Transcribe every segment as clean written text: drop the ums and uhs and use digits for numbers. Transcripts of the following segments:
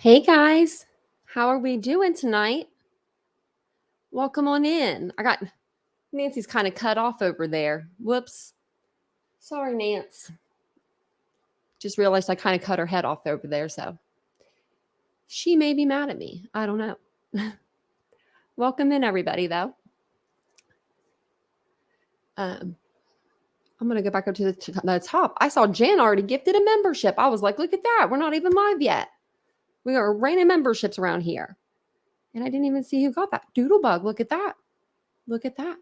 Hey guys, how are we doing tonight? Welcome on in. I got Nancy's kind of cut off over there. Whoops. Sorry, Nance. Just realized I kind of cut her head off over there, so she may be mad at me. I don't know. Welcome in, everybody, though. I'm going to go back up to the top. I saw Jan already gifted a membership. I was like, look at that. We're not even live yet. We are raining memberships around here. And I didn't even see who got that. Doodlebug, look at that. Look at that.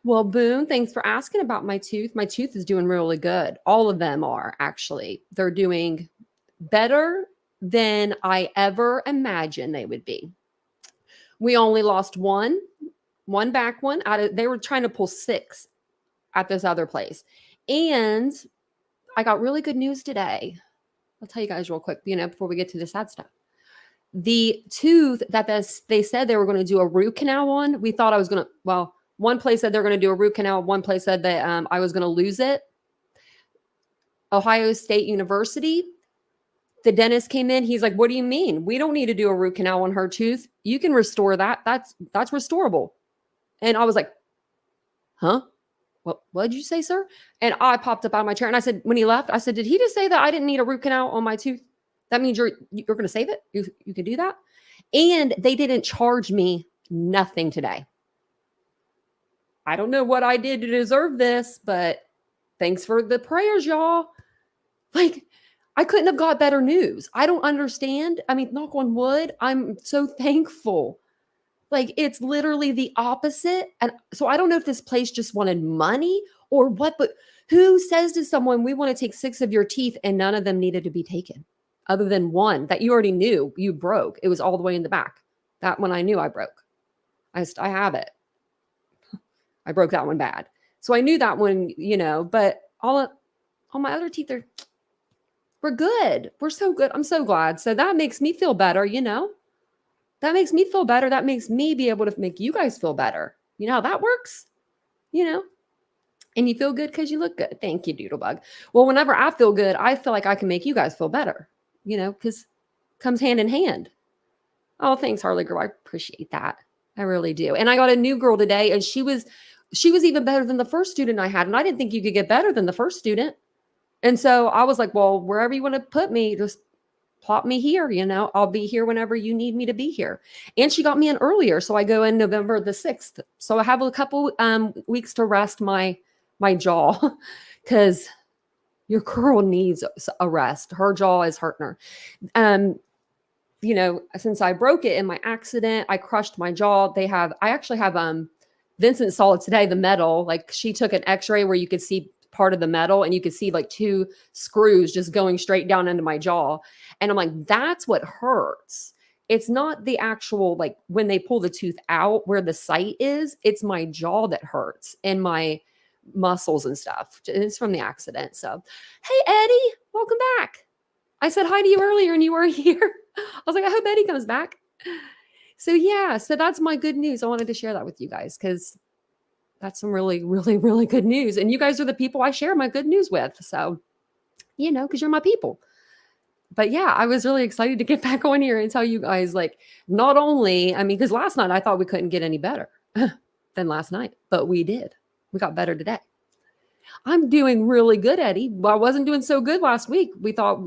Well, Boone, thanks for asking about my tooth. My tooth is doing really good. All of them are, actually. They're doing better than I ever imagined they would be. We only lost one back one. They were trying to pull 6 at this other place. And I got really good news today. I'll tell you guys real quick, before we get to the sad stuff. The tooth that they said they were going to do a root canal on, we thought I was going to, well, one place said they're going to do a root canal. One place said that I was going to lose it. Ohio State University, the dentist came in. He's like, what do you mean? We don't need to do a root canal on her tooth. You can restore that. That's restorable. And I was like, huh? What did you say, sir? And I popped up out of my chair and I said, when he left, I said, did he just say that I didn't need a root canal on my tooth? That means you're going to save it? You can do that? And they didn't charge me nothing today. I don't know what I did to deserve this, but thanks for the prayers, y'all. Like, I couldn't have got better news. I don't understand. I mean, knock on wood, I'm so thankful. Like, it's literally the opposite. And so I don't know if this place just wanted money or what, but who says to someone, we want to take 6 of your teeth and none of them needed to be taken other than one that you already knew you broke. It was all the way in the back. That one I knew I broke. I have it. I broke that one bad. So I knew that one, but all my other teeth we're good. We're so good. I'm so glad. So that makes me feel better, That makes me feel better. That makes me be able to make you guys feel better. You know how that works? And you feel good because you look good. Thank you, Doodlebug. Well, whenever I feel good, I feel like I can make you guys feel better, because it comes hand in hand. Oh, thanks, Harley Girl. I appreciate that. I really do. And I got a new girl today, and she was even better than the first student I had. And I didn't think you could get better than the first student. And so I was like, well, wherever you want to put me, just plop me here. I'll be here whenever you need me to be here. And she got me in earlier. So I go in November the 6th. So I have a couple weeks to rest my jaw because your girl needs a rest. Her jaw is hurting her. Since I broke it in my accident, I crushed my jaw. I actually have, Vincent saw it today, the metal, like she took an x-ray where you could see part of the metal and you could see like 2 screws just going straight down into my jaw. And I'm like, that's what hurts. It's not the actual, like when they pull the tooth out where the site is, it's my jaw that hurts and my muscles and stuff. It's from the accident. So, hey, Eddie, welcome back. I said hi to you earlier and you weren't here. I was like, I hope Eddie comes back. So yeah, so that's my good news. I wanted to share that with you guys because that's some really, really, really good news. And you guys are the people I share my good news with. So, because you're my people. But yeah, I was really excited to get back on here and tell you guys, like, not only, because last night I thought we couldn't get any better than last night, but we did. We got better today. I'm doing really good, Eddie. Well, I wasn't doing so good last week. We thought,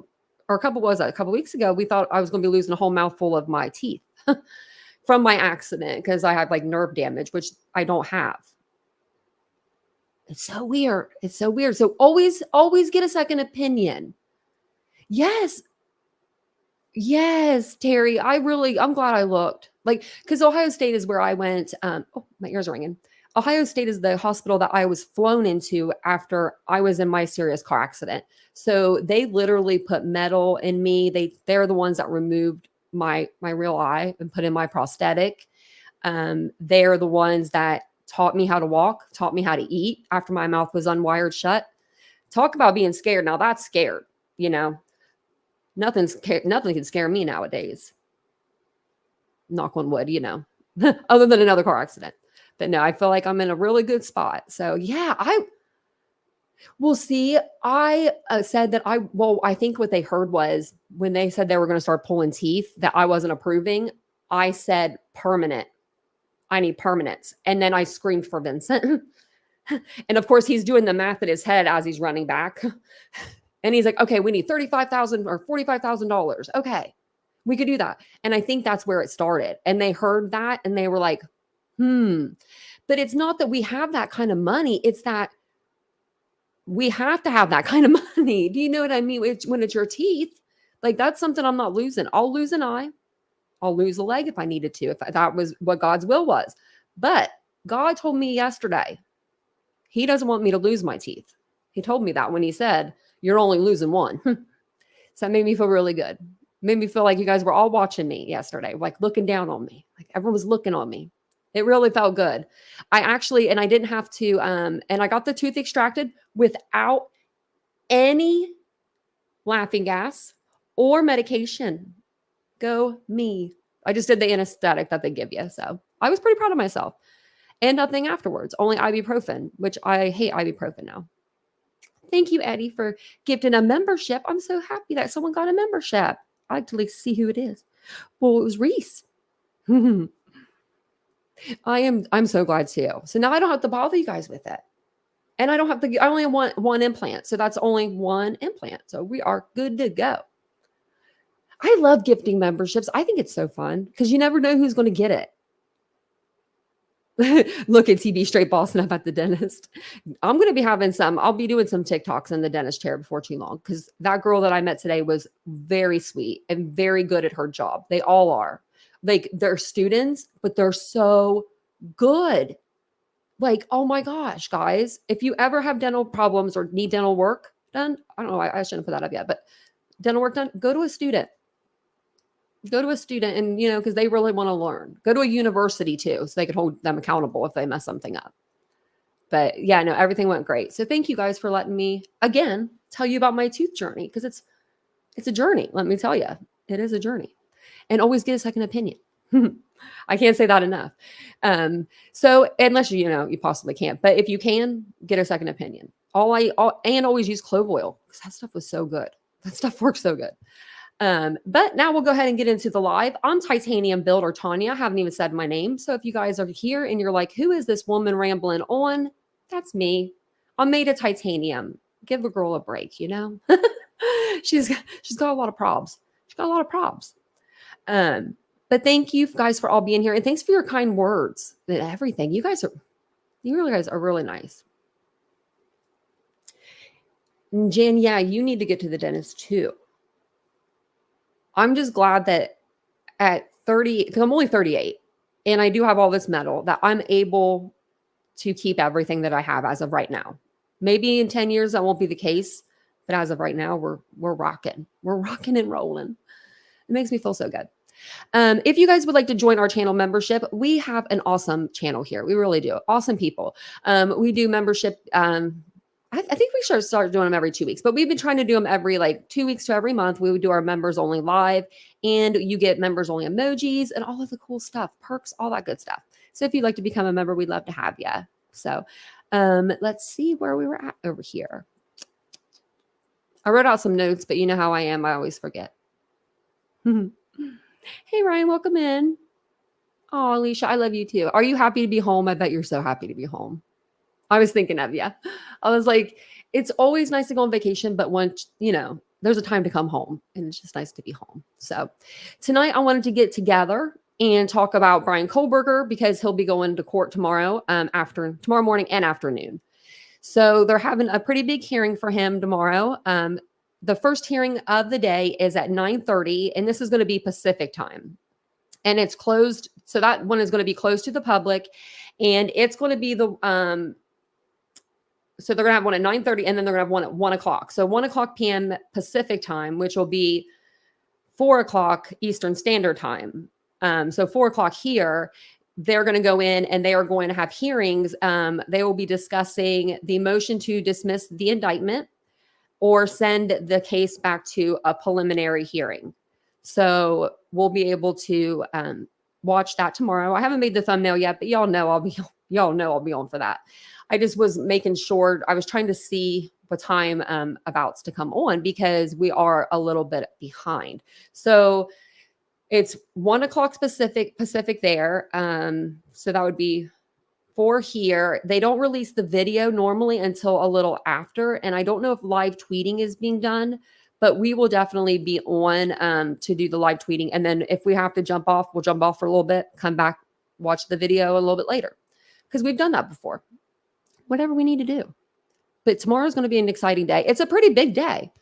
or a couple weeks ago, we thought I was going to be losing a whole mouthful of my teeth from my accident because I have like nerve damage, which I don't have. It's so weird. It's so weird. So always get a second opinion. Yes, Terry. I'm glad I looked. Like, because Ohio State is where I went. Oh, my ears are ringing. Ohio State is the hospital that I was flown into after I was in my serious car accident. So they literally put metal in me. They're the ones that removed my real eye and put in my prosthetic. They're the ones that taught me how to walk, taught me how to eat after my mouth was unwired shut. Talk about being scared. Now that's scared, Nothing can scare me nowadays. Knock on wood, other than another car accident. But no, I feel like I'm in a really good spot. So yeah, Well, see, I said that I think what they heard was when they said they were going to start pulling teeth that I wasn't approving. I said permanent. I need permanence. And then I screamed for Vincent. And of course, he's doing the math in his head as he's running back. And he's like, okay, we need $35,000 or $45,000. Okay, we could do that. And I think that's where it started. And they heard that and they were like, But it's not that we have that kind of money. It's that we have to have that kind of money. Do you know what I mean? When it's your teeth, like that's something I'm not losing. I'll lose an eye. I'll lose a leg if I needed to, if that was what God's will was. But God told me yesterday, he doesn't want me to lose my teeth. He told me that when he said, you're only losing one. So that made me feel really good. Made me feel like you guys were all watching me yesterday, like looking down on me. Like everyone was looking on me. It really felt good. I didn't have to, and I got the tooth extracted without any laughing gas or medication. Go me. I just did the anesthetic that they give you. So I was pretty proud of myself. And nothing afterwards, only ibuprofen, which I hate ibuprofen now. Thank you, Eddie, for gifting a membership. I'm so happy that someone got a membership. I'd like to see who it is. Well, it was Reese. I'm so glad too. So now I don't have to bother you guys with it. And I only have one implant. So that's only one implant. So we are good to go. I love gifting memberships. I think it's so fun because you never know who's going to get it. Look at TB straight bossing up at the dentist. I'm going to be I'll be doing some TikToks in the dentist chair before too long because that girl that I met today was very sweet and very good at her job. They all are. Like they're students, but they're so good. Like, oh my gosh, guys, if you ever have dental problems or need dental work done, I don't know, I shouldn't put that up yet, but dental work done, go to a student. Go to a student and, because they really want to learn. Go to a university too, so they can hold them accountable if they mess something up. But yeah, no, everything went great. So thank you guys for letting me, again, tell you about my tooth journey because it's a journey. Let me tell you, it is a journey. And always get a second opinion. I can't say that enough. So unless you possibly can't, but if you can, get a second opinion. And always use clove oil because that stuff was so good. That stuff works so good. But now we'll go ahead and get into the live. I'm TitaniumBuilt or Tanya. I haven't even said my name. So if you guys are here and you're like, who is this woman rambling on? That's me. I'm made of titanium. Give a girl a break, She's got a lot of probs. She's got a lot of probs. But thank you guys for all being here. And thanks for your kind words and everything. You guys are really nice. And Jen, yeah, you need to get to the dentist too. I'm just glad that at 30, because I'm only 38 and I do have all this metal that I'm able to keep everything that I have as of right now. Maybe in 10 years, that won't be the case. But as of right now, we're rocking. We're rocking and rolling. It makes me feel so good. If you guys would like to join our channel membership, we have an awesome channel here. We really do. Awesome people. We do membership. I think we should start doing them every 2 weeks, but we've been trying to do them every 2 weeks to every month. We would do our members only live and you get members only emojis and all of the cool stuff, perks, all that good stuff. So if you'd like to become a member, we'd love to have you. So let's see where we were at over here. I wrote out some notes, but you know how I am. I always forget. Hey, Ryan, welcome in. Oh, Alicia, I love you too. Are you happy to be home? I bet you're so happy to be home. I was thinking of you. I was like, it's always nice to go on vacation, but once, there's a time to come home and it's just nice to be home. So tonight I wanted to get together and talk about Bryan Kohberger because he'll be going to court tomorrow morning and afternoon. So they're having a pretty big hearing for him tomorrow. The first hearing of the day is at 9:30, and this is going to be Pacific time. And it's closed. So that one is going to be closed to the public. And it's going to be so they're going to have one at 9:30, and then they're going to have one at 1 o'clock. So 1 o'clock p.m. Pacific time, which will be 4 o'clock Eastern Standard Time. So 4 o'clock here, they're going to go in and they are going to have hearings. They will be discussing the motion to dismiss the indictment or send the case back to a preliminary hearing. So we'll be able to watch that tomorrow. I haven't made the thumbnail yet, but y'all know I'll be on for that. I just was making sure, I was trying to see what time about's to come on, because we are a little bit behind. So it's 1:00 Pacific there. So that would be 4 here. They don't release the video normally until a little after. And I don't know if live tweeting is being done, but we will definitely be on to do the live tweeting. And then if we have to jump off, we'll jump off for a little bit, come back, watch the video a little bit later, because we've done that before. Whatever we need to do. But tomorrow's going to be an exciting day. It's a pretty big day.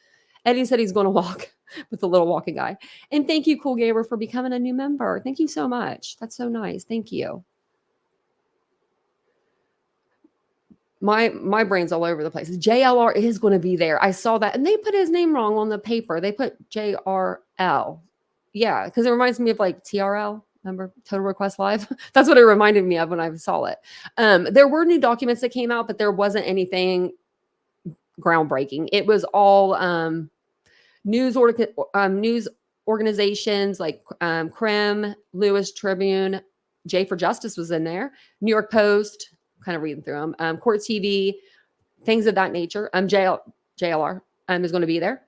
Eddie said he's going to walk with the little walking guy. And thank you, Cool Gamer, for becoming a new member. Thank you so much. That's so nice. Thank you. My brain's all over the place. JLR is going to be there. I saw that. And they put his name wrong on the paper. They put JRL. Yeah, because it reminds me of like TRL. Remember Total Request Live? That's what it reminded me of when I saw it. There were new documents that came out, but there wasn't anything groundbreaking. It was all news organizations like CRIM, Lewis Tribune, J for Justice was in there, New York Post, kind of reading through them, Court TV, things of that nature. JLR is going to be there.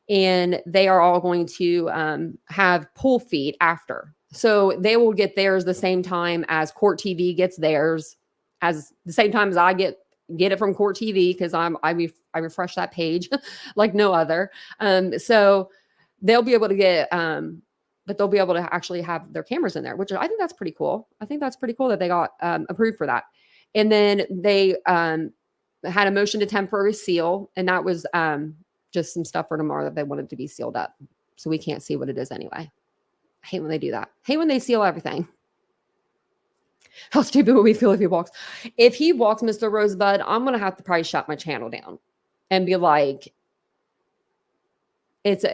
And they are all going to have pull feed after. So they will get theirs the same time as Court TV gets theirs, as the same time as I get it from Court TV, because I refresh that page like no other. So they'll be able to get, but they'll be able to actually have their cameras in there, which I think that's pretty cool. I think that's pretty cool that they got approved for that. And then they had a motion to temporary seal, and that was just some stuff for tomorrow that they wanted to be sealed up. So we can't see what it is anyway. I hate when they do that. I hate when they seal everything. How stupid would we feel if he walks? If he walks, Mr. Rosebud, I'm going to have to probably shut my channel down and be like, it's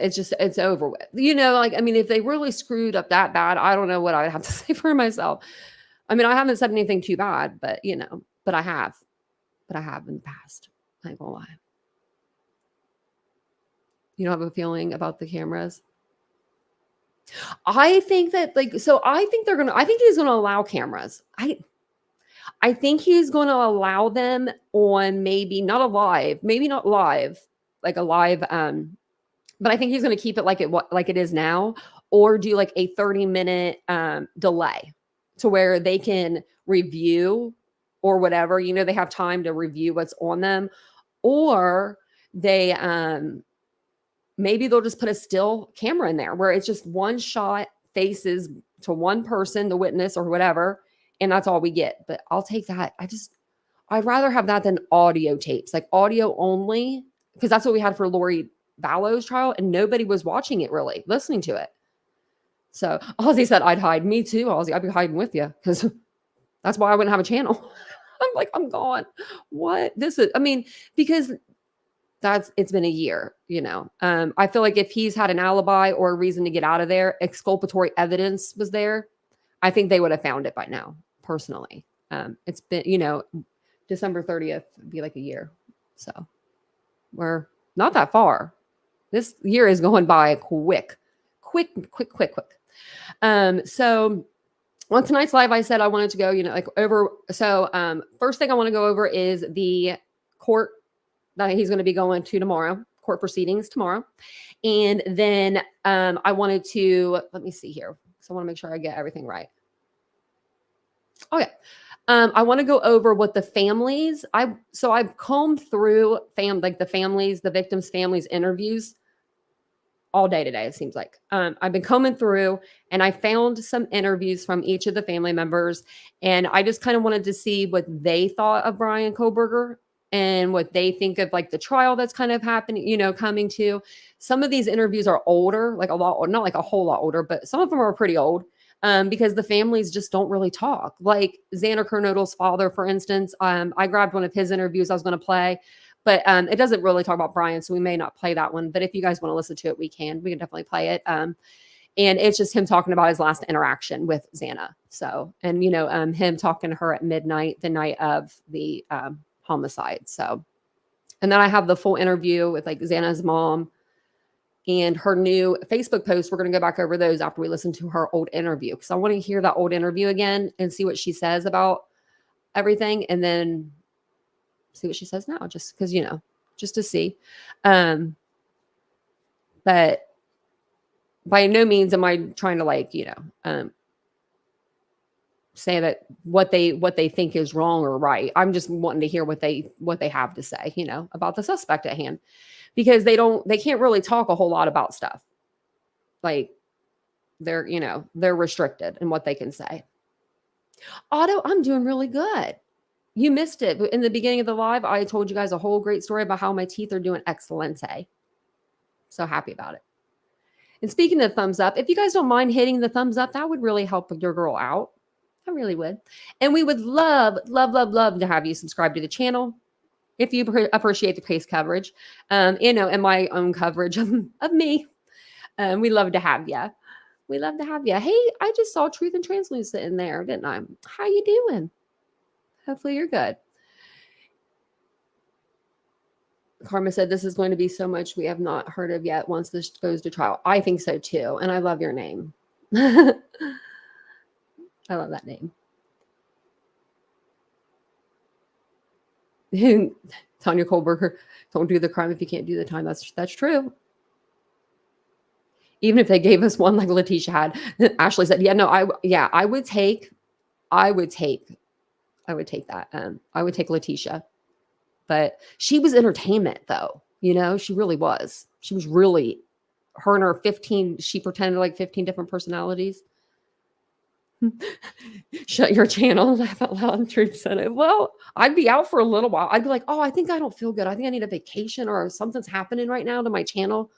over with. You know, like, I mean, if they really screwed up that bad, I don't know what I would have to say for myself. I mean, I haven't said anything too bad, but you know, but I have in the past. I ain't gonna lie. You don't have a feeling about the cameras? I think that I think he's going to allow cameras. I think he's going to allow them on maybe not live, like a live, but I think he's going to keep it like it is now, or do like a 30-minute delay to where they can review or whatever, you know, they have time to review what's on them, or they, maybe they'll just put a still camera in there where it's just one shot, faces to one person, the witness or whatever, and that's all we get. But I'll take that. I'd rather have that than audio tapes, like audio only, because that's what we had for Lori Vallow's trial, and nobody was watching it really, listening to it. So Ozzy said, I'd hide. Me too, Ozzy. I'd be hiding with you, because that's why I wouldn't have a channel. I'm like, I'm gone. What? Because it's been a year, you know. I feel like if he's had an alibi or a reason to get out of there, exculpatory evidence was there, I think they would have found it by now, personally. It's been, you know, December 30th would be like a year. So we're not that far. This year is going by quick. So on tonight's live, I said I wanted to go, you know, like over. So first thing I want to go over is the court that he's going to be going to tomorrow, court proceedings tomorrow. And then I wanted to, let me see here. So I want to make sure I get everything right. Okay. I want to go over what the families, I've combed through the victims' families' interviews all day today, it seems like. I've been combing through, and I found some interviews from each of the family members, and I just kind of wanted to see what they thought of Bryan Kohberger and what they think of like the trial that's kind of happening, you know, coming to. Some of these interviews are older, like a lot, not like a whole lot older, but some of them are pretty old. Because the families just don't really talk. Like Xander Kernodle's father, for instance, I grabbed one of his interviews I was going to play, but it doesn't really talk about Bryan, so we may not play that one. But if you guys want to listen to it, we can definitely play it. And it's just him talking about his last interaction with Xana. So, and you know, him talking to her at midnight, the night of the homicide. So, and then I have the full interview with like Xana's mom and her new Facebook post. We're going to go back over those after we listen to her old interview, because I want to hear that old interview again and see what she says about everything, and then see what she says now, just because, just to see. But by no means am I trying to say that what they think is wrong or right. I'm just wanting to hear what they have to say, about the suspect at hand, because they can't really talk a whole lot about stuff. Like they're restricted in what they can say. Otto, I'm doing really good. You missed it. In the beginning of the live, I told you guys a whole great story about how my teeth are doing excelente. So happy about it. And speaking of thumbs up, if you guys don't mind hitting the thumbs up, that would really help your girl out. I really would. And we would love, love, love, love to have you subscribe to the channel if you appreciate the case coverage, and my own coverage of me. We love to have you. We love to have you. Hey, I just saw Truth and Translucent in there, didn't I? How you doing? Hopefully you're good. Karma said, this is going to be so much we have not heard of yet once this goes to trial. I think so too. And I love your name. I love that name. Tanya Kohberger, don't do the crime if you can't do the time. That's true. Even if they gave us one like Letitia had. Ashley said, I would take that. I would take Letitia. But she was entertainment though. She really was. She was really, her and her 15, she pretended like 15 different personalities. Shut your channel. Laugh out loud. Truth said it. Well, I'd be out for a little while. I'd be like, oh, I think I don't feel good. I think I need a vacation, or something's happening right now to my channel.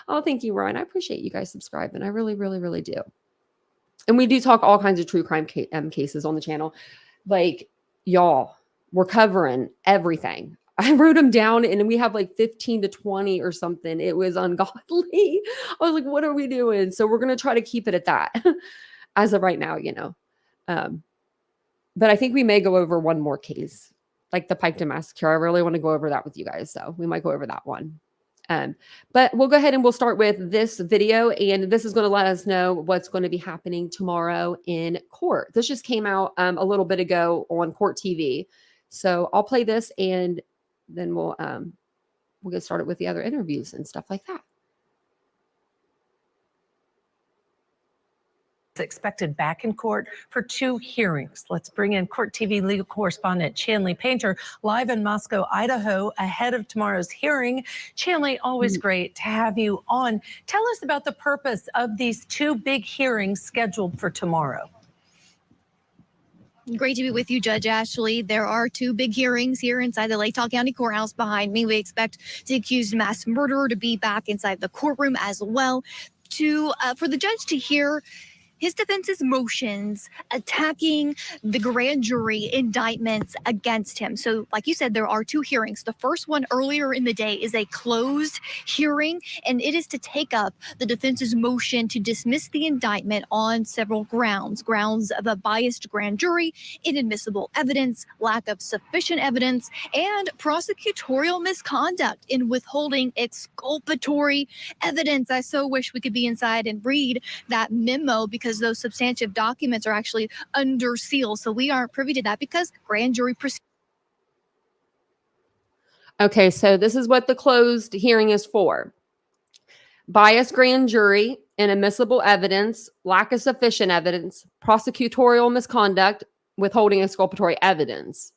Oh, thank you, Ryan. I appreciate you guys subscribing. I really, really, really do. And we do talk all kinds of true crime cases on the channel. Like, y'all, we're covering everything. I wrote them down and we have like 15 to 20 or something. It was ungodly. I was like, what are we doing? So we're going to try to keep it at that as of right now, But I think we may go over one more case, like the Piketon Massacre. I really want to go over that with you guys. So we might go over that one. But we'll go ahead and we'll start with this video. And this is going to let us know what's going to be happening tomorrow in court. This just came out a little bit ago on Court TV. So I'll play this and then we'll get started with the other interviews and stuff like that. Expected back in court for 2 hearings. Let's bring in Court TV legal correspondent Chanley Painter live in Moscow, Idaho, ahead of tomorrow's hearing. Chanley, always great to have you on. Tell us about the purpose of these 2 big hearings scheduled for tomorrow. Great to be with you, Judge Ashley. There are 2 big hearings here inside the Lake Tahoe County Courthouse behind me. We expect the accused mass murderer to be back inside the courtroom as well, for the judge to hear his defense's motions attacking the grand jury indictments against him. So like you said, there are 2 hearings. The first one earlier in the day is a closed hearing, and it is to take up the defense's motion to dismiss the indictment on several grounds of a biased grand jury, inadmissible evidence, lack of sufficient evidence, and prosecutorial misconduct in withholding exculpatory evidence. I so wish we could be inside and read that memo, because those substantive documents are actually under seal. So we aren't privy to that because grand jury proceedings. Okay, so this is what the closed hearing is for. Biased grand jury, inadmissible evidence, lack of sufficient evidence, prosecutorial misconduct, withholding exculpatory evidence.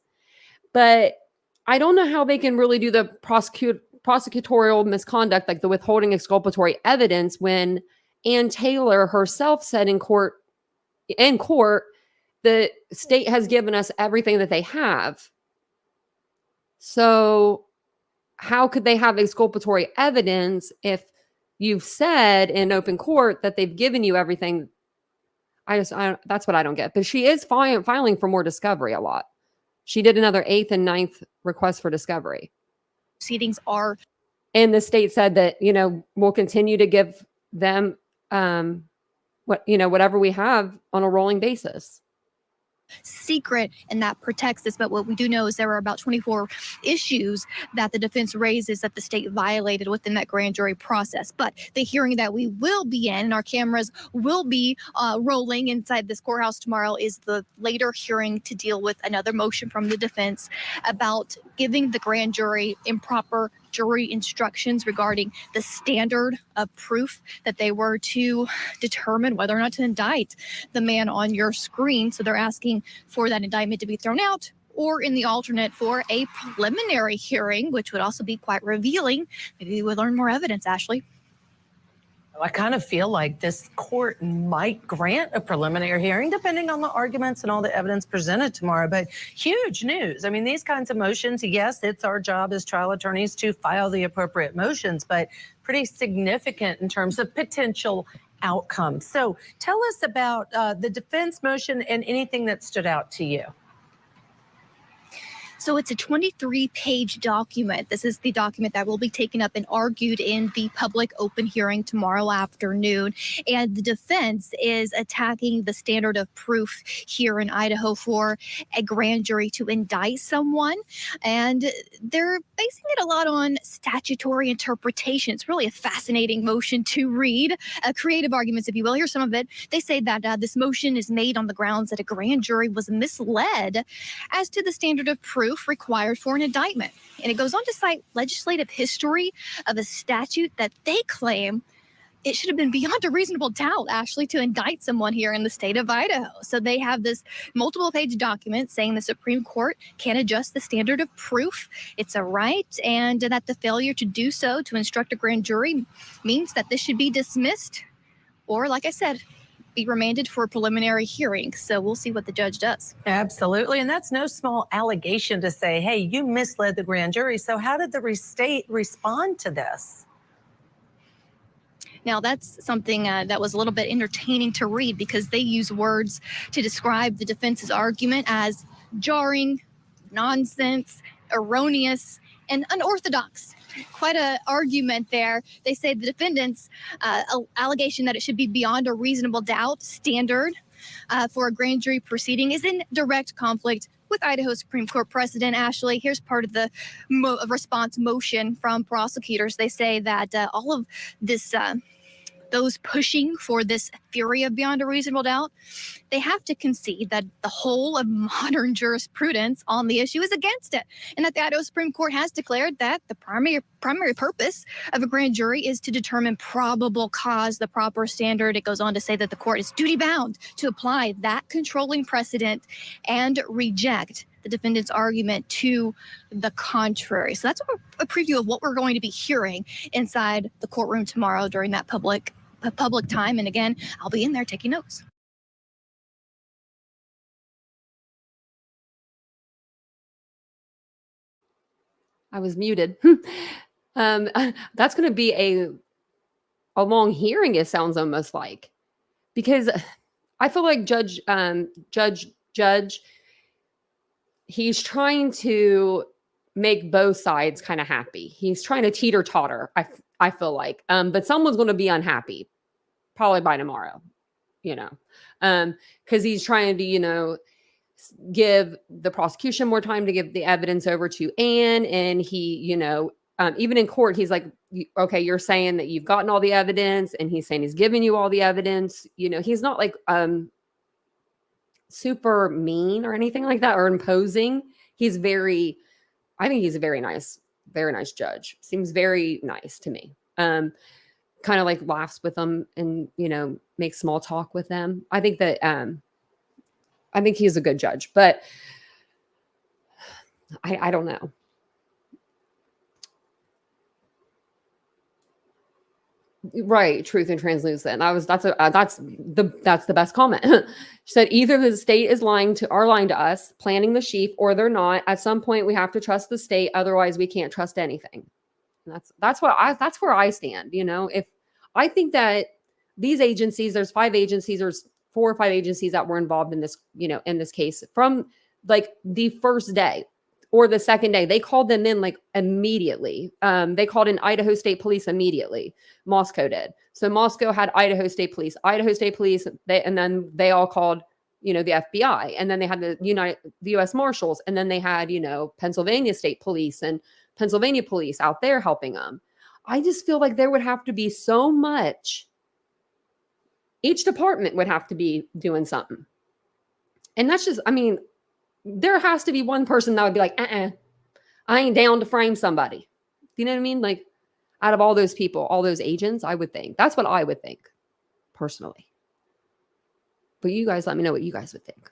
But I don't know how they can really do the prosecutorial misconduct, like the withholding exculpatory evidence, when Ann Taylor herself said in court, the state has given us everything that they have. So how could they have exculpatory evidence if you've said in open court that they've given you everything? That's what I don't get. But she is filing for more discovery a lot. She did another 8th and 9th request for discovery. Proceedings are. And the state said that, we'll continue to give them whatever we have on a rolling basis. secret, and that protects this. But what we do know is there are about 24 issues that the defense raises that the state violated within that grand jury process. But the hearing that we will be in, and our cameras will be rolling inside this courthouse tomorrow, is the later hearing to deal with another motion from the defense about giving the grand jury improper jury instructions regarding the standard of proof that they were to determine whether or not to indict the man on your screen. So they're asking for that indictment to be thrown out, or in the alternate for a preliminary hearing, which would also be quite revealing. Maybe we'll learn more evidence, Ashley. I kind of feel like this court might grant a preliminary hearing depending on the arguments and all the evidence presented tomorrow. But huge news. I mean, these kinds of motions, yes, it's our job as trial attorneys to file the appropriate motions, but pretty significant in terms of potential outcomes. So tell us about the defense motion and anything that stood out to you. So it's a 23-page document. This is the document that will be taken up and argued in the public open hearing tomorrow afternoon. And the defense is attacking the standard of proof here in Idaho for a grand jury to indict someone. And they're basing it a lot on statutory interpretation. It's really a fascinating motion to read, creative arguments, if you will. Here's some of it. They say that this motion is made on the grounds that a grand jury was misled as to the standard of proof required for an indictment. And it goes on to cite legislative history of a statute that they claim it should have been beyond a reasonable doubt, Ashley, to indict someone here in the state of Idaho. So they have this multiple-page document saying the Supreme Court can adjust the standard of proof. It's a right, and that the failure to do so to instruct a grand jury means that this should be dismissed, or, like I said, be remanded for a preliminary hearing. So we'll see what the judge does. Absolutely. And that's no small allegation to say, hey, you misled the grand jury. So how did the state respond to this? Now, that's something that was a little bit entertaining to read, because they use words to describe the defense's argument as jarring, nonsense, erroneous, and unorthodox. Quite an argument there. They say the defendant's allegation that it should be beyond a reasonable doubt standard for a grand jury proceeding is in direct conflict with Idaho Supreme Court precedent. Ashley, here's part of the response motion from prosecutors. They say that all of this those pushing for this theory of beyond a reasonable doubt, they have to concede that the whole of modern jurisprudence on the issue is against it, and that the Idaho Supreme Court has declared that the primary purpose of a grand jury is to determine probable cause, the proper standard. It goes on to say that the court is duty-bound to apply that controlling precedent and reject the defendant's argument to the contrary. So that's a preview of what we're going to be hearing inside the courtroom tomorrow during that public time. And again, I'll be in there taking notes. I was muted. That's going to be a long hearing, it sounds almost like, because I feel like Judge, he's trying to make both sides kind of happy. He's trying to teeter-totter, I feel like. But someone's going to be unhappy, probably by tomorrow, because he's trying to, give the prosecution more time to give the evidence over to Anne. And he, even in court, he's like, okay, you're saying that you've gotten all the evidence, and he's saying he's giving you all the evidence. He's not like super mean or anything like that, or imposing. I think he's a very nice judge. Seems very nice to me. Kind of like laughs with them and, makes small talk with them. I think that, I think he's a good judge, but I don't know. Right, truth and translucent. That's the best comment. She said either the state are lying to us, planning the sheep, or they're not. At some point, we have to trust the state. Otherwise, we can't trust anything. And that's where I stand. If I think that these agencies, there's 5 agencies, there's 4 or 5 agencies that were involved in this, in this case from like the first day or the second day. They called them in like immediately. They called in Idaho State Police immediately. Moscow did. So Moscow had Idaho State Police, and then they all called the FBI, and then they had the U.S. Marshals, and then they had, Pennsylvania State Police and Pennsylvania Police out there helping them. I just feel like there would have to be so much. Each department would have to be doing something. And that's just, there has to be one person that would be like, I ain't down to frame somebody. You know what I mean? Like, out of all those people, all those agents, I would think. That's what I would think, personally. But you guys let me know what you guys would think.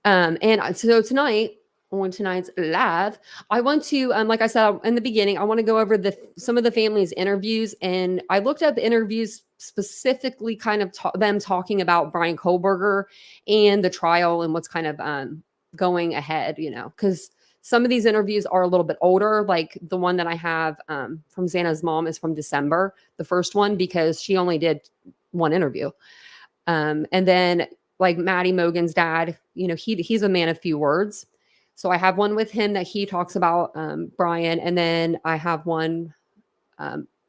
And so tonight, on tonight's live, I want to, like I said in the beginning, I want to go over some of the families' interviews. And I looked at the interviews specifically kind of them talking about Bryan Kohberger and the trial and what's kind of going ahead, because some of these interviews are a little bit older. Like the one that I have from Xana's mom is from December, the first one, because she only did one interview. And then like Maddie Mogan's dad, he's a man of few words. So I have one with him that he talks about Bryan. And then I have one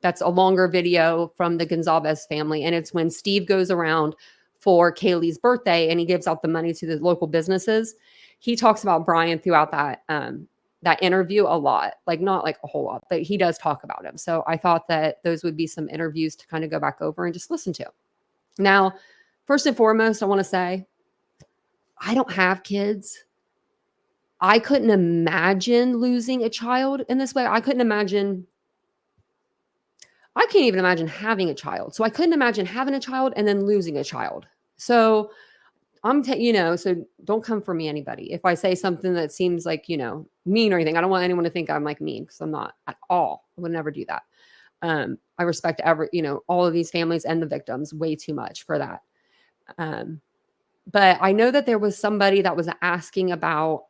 that's a longer video from the Gonzalez family. And it's when Steve goes around for Kaylee's birthday and he gives out the money to the local businesses. He talks about Bryan throughout that interview a lot, like not like a whole lot, but he does talk about him. So I thought that those would be some interviews to kind of go back over and just listen to. Now, first and foremost, I want to say, I don't have kids. I couldn't imagine losing a child in this way. I can't even imagine having a child. So I couldn't imagine having a child and then losing a child. So so don't come for me, anybody. If I say something that seems like, mean or anything, I don't want anyone to think I'm like mean, because I'm not at all. I would never do that. I respect all of these families and the victims way too much for that. But I know that there was somebody that was asking about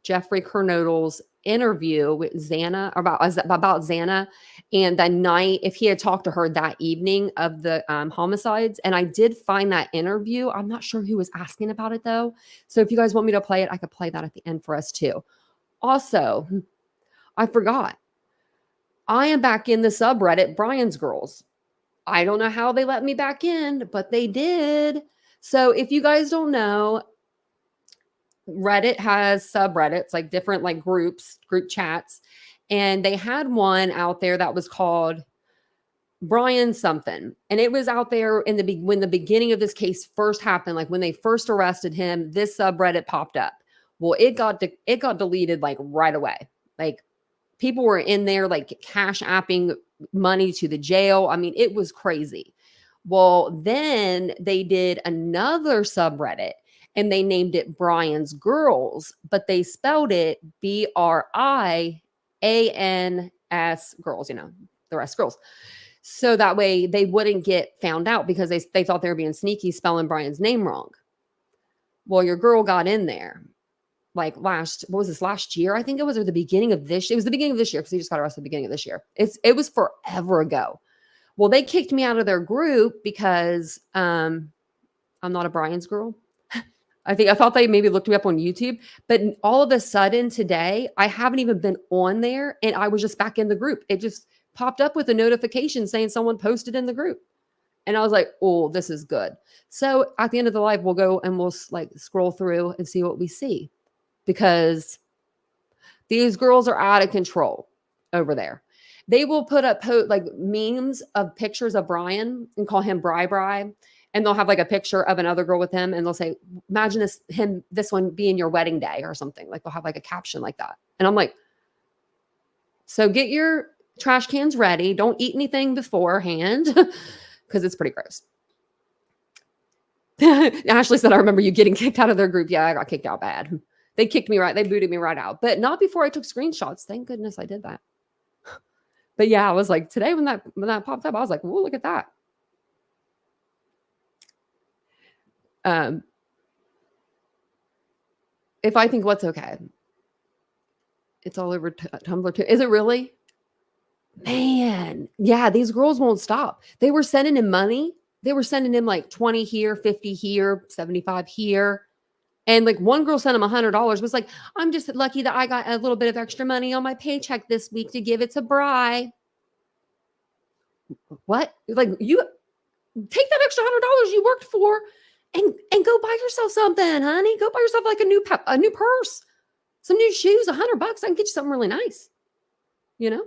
Jeffrey Kernodle's interview with Xana about Xana, and that night, if he had talked to her that evening of the homicides. And I did find that interview. I'm not sure who was asking about it though. So if you guys want me to play it, I could play that at the end for us too. Also, I forgot. I am back in the subreddit, Bryan's Girls. I don't know how they let me back in, but they did. So if you guys don't know, Reddit has subreddits, like different like group chats. And they had one out there that was called Bryan something. And it was out there when the beginning of this case first happened, like when they first arrested him, this subreddit popped up. Well, it got deleted like right away. Like people were in there like cash apping money to the jail. It was crazy. Well, then they did another subreddit and they named it Bryan's Girls, but they spelled it BRIANS Girls, the rest girls. So that way they wouldn't get found out, because they thought they were being sneaky spelling Bryan's name wrong. Well, your girl got in there like last year? I think it was, or the beginning of this. It was the beginning of this year, because he just got arrested at the beginning of this year. It was forever ago. Well, they kicked me out of their group because I'm not a Bryan's girl. I thought they maybe looked me up on YouTube, but all of a sudden today, I haven't even been on there, and I was just back in the group. It just popped up with a notification saying someone posted in the group. And I was like, oh, this is good. So at the end of the live, we'll go and we'll like scroll through and see what we see, because these girls are out of control over there. They will put up like memes of pictures of Bryan and call him Bri. And they'll have like a picture of another girl with him, and they'll say, imagine this one being your wedding day or something. Like they'll have like a caption like that. And I'm like, so get your trash cans ready. Don't eat anything beforehand, because it's pretty gross. Ashley said, I remember you getting kicked out of their group. Yeah, I got kicked out bad. They booted me right out, but not before I took screenshots. Thank goodness I did that. But yeah, I was like, today when that popped up, I was like, whoa, look at that. If I think what's okay, it's all over Tumblr too. Is it really? Man, yeah, these girls won't stop. They were sending him money. They were sending him like 20 here, 50 here, 75 here. And like one girl sent him $100, was like, I'm just lucky that I got a little bit of extra money on my paycheck this week to give it to Bri. What? Like, you take that extra $100 you worked for and go buy yourself something, honey. Go buy yourself like a new purse, some new shoes, $100. I can get you something really nice, you know?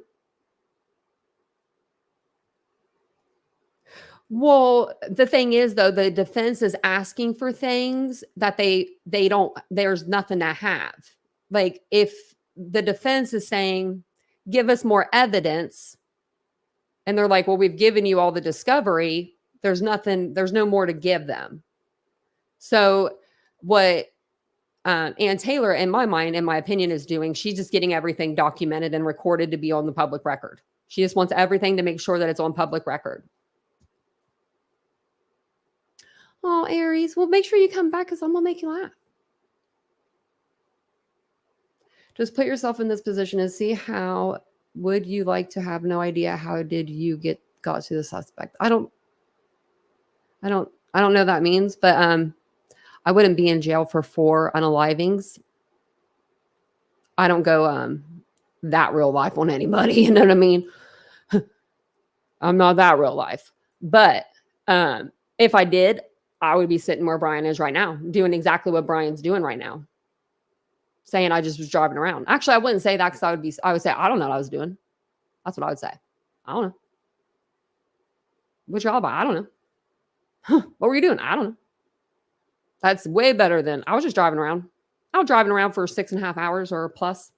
Well, the thing is, though, the defense is asking for things that they don't, there's nothing to have. Like, if the defense is saying, give us more evidence, and they're like, well, we've given you all the discovery, there's no more to give them. So what Ann Taylor, in my mind, in my opinion, is doing, she's just getting everything documented and recorded to be on the public record. She just wants everything to make sure that it's on public record. Oh, Aries, well, make sure you come back because I'm going to make you laugh. Just put yourself in this position and see how would you like to have no idea how did you got to the suspect. I don't know what that means, but I wouldn't be in jail for 4 unalivings. I don't go that real life on anybody, you know what I mean? I'm not that real life. But if I did, I would be sitting where Bryan is right now, doing exactly what Bryan's doing right now. Saying I just was driving around. Actually, I wouldn't say that because I would say, I don't know what I was doing. That's what I would say. I don't know. What y'all about? I don't know. Huh, what were you doing? I don't know. That's way better than I was just driving around. I was driving around for 6.5 hours or plus.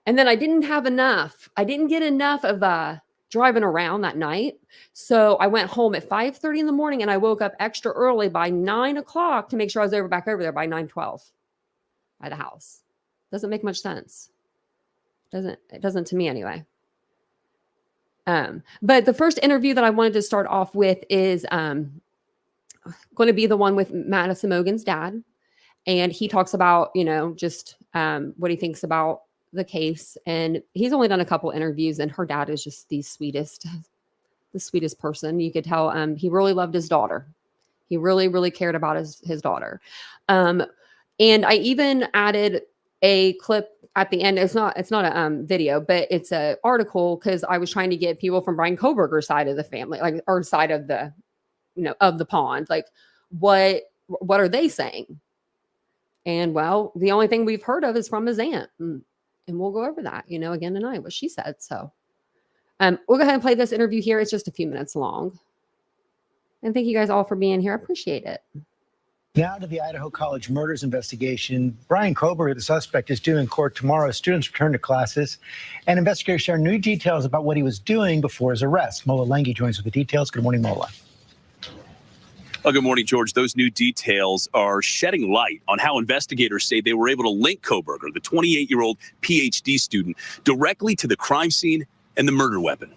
And then I didn't have enough. I didn't get enough of driving around that night. So I went home at 5:30 in the morning and I woke up extra early by 9 o'clock to make sure I was back over there by 9:12 by the house. Doesn't make much sense. It doesn't to me anyway. But the first interview that I wanted to start off with is going to be the one with Madison Mogen's dad. And he talks about, just what he thinks about the case. And he's only done a couple interviews, and her dad is just the sweetest person. You could tell he really loved his daughter. He really, really cared about his daughter. And I even added a clip at the end. It's not a video, but it's an article because I was trying to get people from Bryan Kohberger's side of the family, or side of the, of the pond. Like, what are they saying? And well, the only thing we've heard of is from his aunt. And we'll go over that, again tonight, what she said. So we'll go ahead and play this interview here. It's just a few minutes long. And thank you guys all for being here. I appreciate it. Now to the Idaho College murders investigation. Bryan Kohberger, the suspect, is due in court tomorrow as students return to classes. And investigators share new details about what he was doing before his arrest. Mola Lengi joins with the details. Good morning, Mola. Well, good morning, George. Those new details are shedding light on how investigators say they were able to link Kohberger, the 28-year-old PhD student, directly to the crime scene and the murder weapon.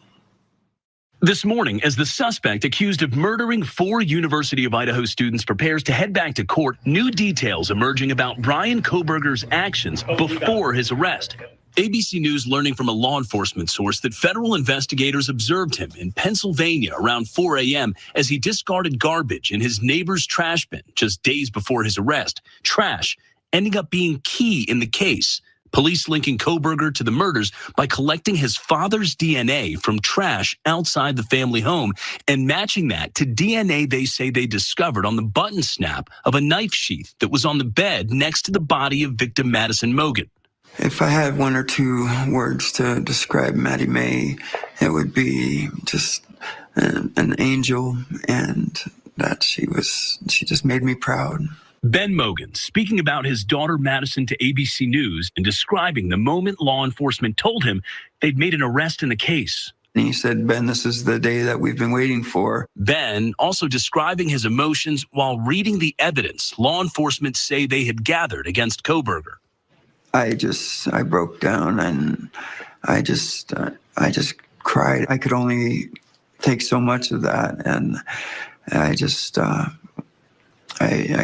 This morning, as the suspect accused of murdering 4 University of Idaho students prepares to head back to court, new details emerging about Bryan Kohberger's actions before his arrest. ABC News learning from a law enforcement source that federal investigators observed him in Pennsylvania around 4 a.m. as he discarded garbage in his neighbor's trash bin just days before his arrest. Trash ending up being key in the case. Police linking Kohberger to the murders by collecting his father's DNA from trash outside the family home and matching that to DNA they say they discovered on the button snap of a knife sheath that was on the bed next to the body of victim Madison Mogen. If I had 1 or 2 words to describe Maddie Mae, it would be just an angel, and that she just made me proud. Ben Mogen speaking about his daughter Madison to ABC News and describing the moment law enforcement told him they'd made an arrest in the case. And he said, Ben, this is the day that we've been waiting for. Ben also describing his emotions while reading the evidence law enforcement say they had gathered against Kohberger. I broke down and I just cried. I could only take so much of that. And I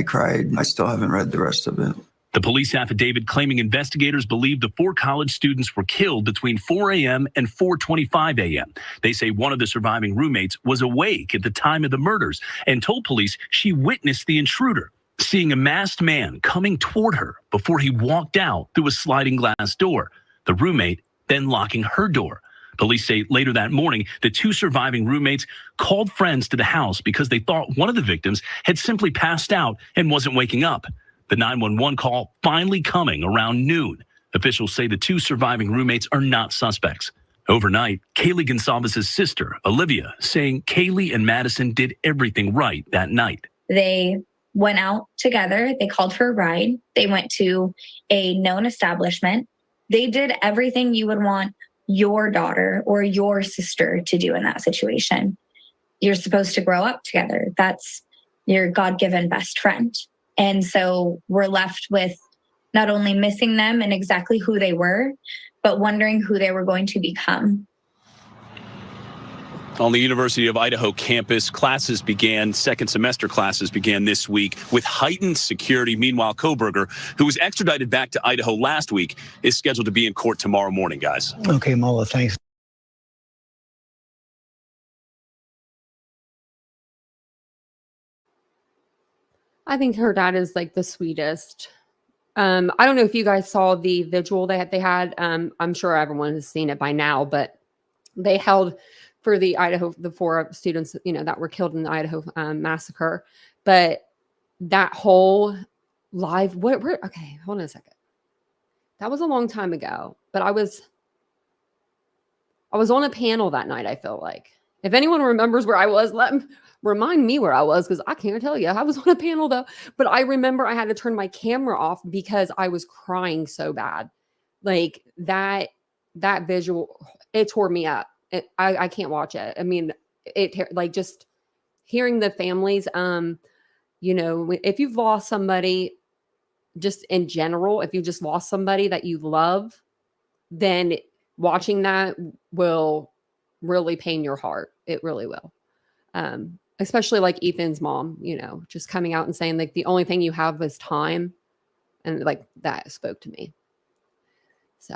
cried. I still haven't read the rest of it. The police affidavit claiming investigators believe the 4 college students were killed between 4 a.m. and 4:25 a.m. They say one of the surviving roommates was awake at the time of the murders and told police she witnessed the intruder, seeing a masked man coming toward her before he walked out through a sliding glass door. The roommate then locking her door. Police say later that morning, the 2 surviving roommates called friends to the house because they thought one of the victims had simply passed out and wasn't waking up. The 911 call finally coming around noon. Officials say the 2 surviving roommates are not suspects. Overnight, Kaylee Gonsalves' sister, Olivia, saying Kaylee and Madison did everything right that night. They went out together. They called for a ride. They went to a known establishment. They did everything you would want your daughter or your sister to do in that situation. You're supposed to grow up together. That's your God-given best friend. And so we're left with not only missing them and exactly who they were, but wondering who they were going to become. On the University of Idaho campus, second semester classes began this week with heightened security. Meanwhile, Kohberger, who was extradited back to Idaho last week, is scheduled to be in court tomorrow morning, guys. Okay, Mola, thanks. I think her dad is like the sweetest. I don't know if you guys saw the vigil they had. I'm sure everyone has seen it by now, but they held for the 4 students, that were killed in the Idaho massacre. But that whole live, okay, hold on a second. That was a long time ago, but I was on a panel that night. I feel like if anyone remembers where I was, remind me where I was, because I can't tell you. I was on a panel though, but I remember I had to turn my camera off because I was crying so bad. Like that visual, it tore me up. I can't watch it. I mean, just hearing the families, if you've lost somebody, just in general, if you just lost somebody that you love, then watching that will really pain your heart. It really will. Especially like Ethan's mom, just coming out and saying like the only thing you have is time. And like that spoke to me. So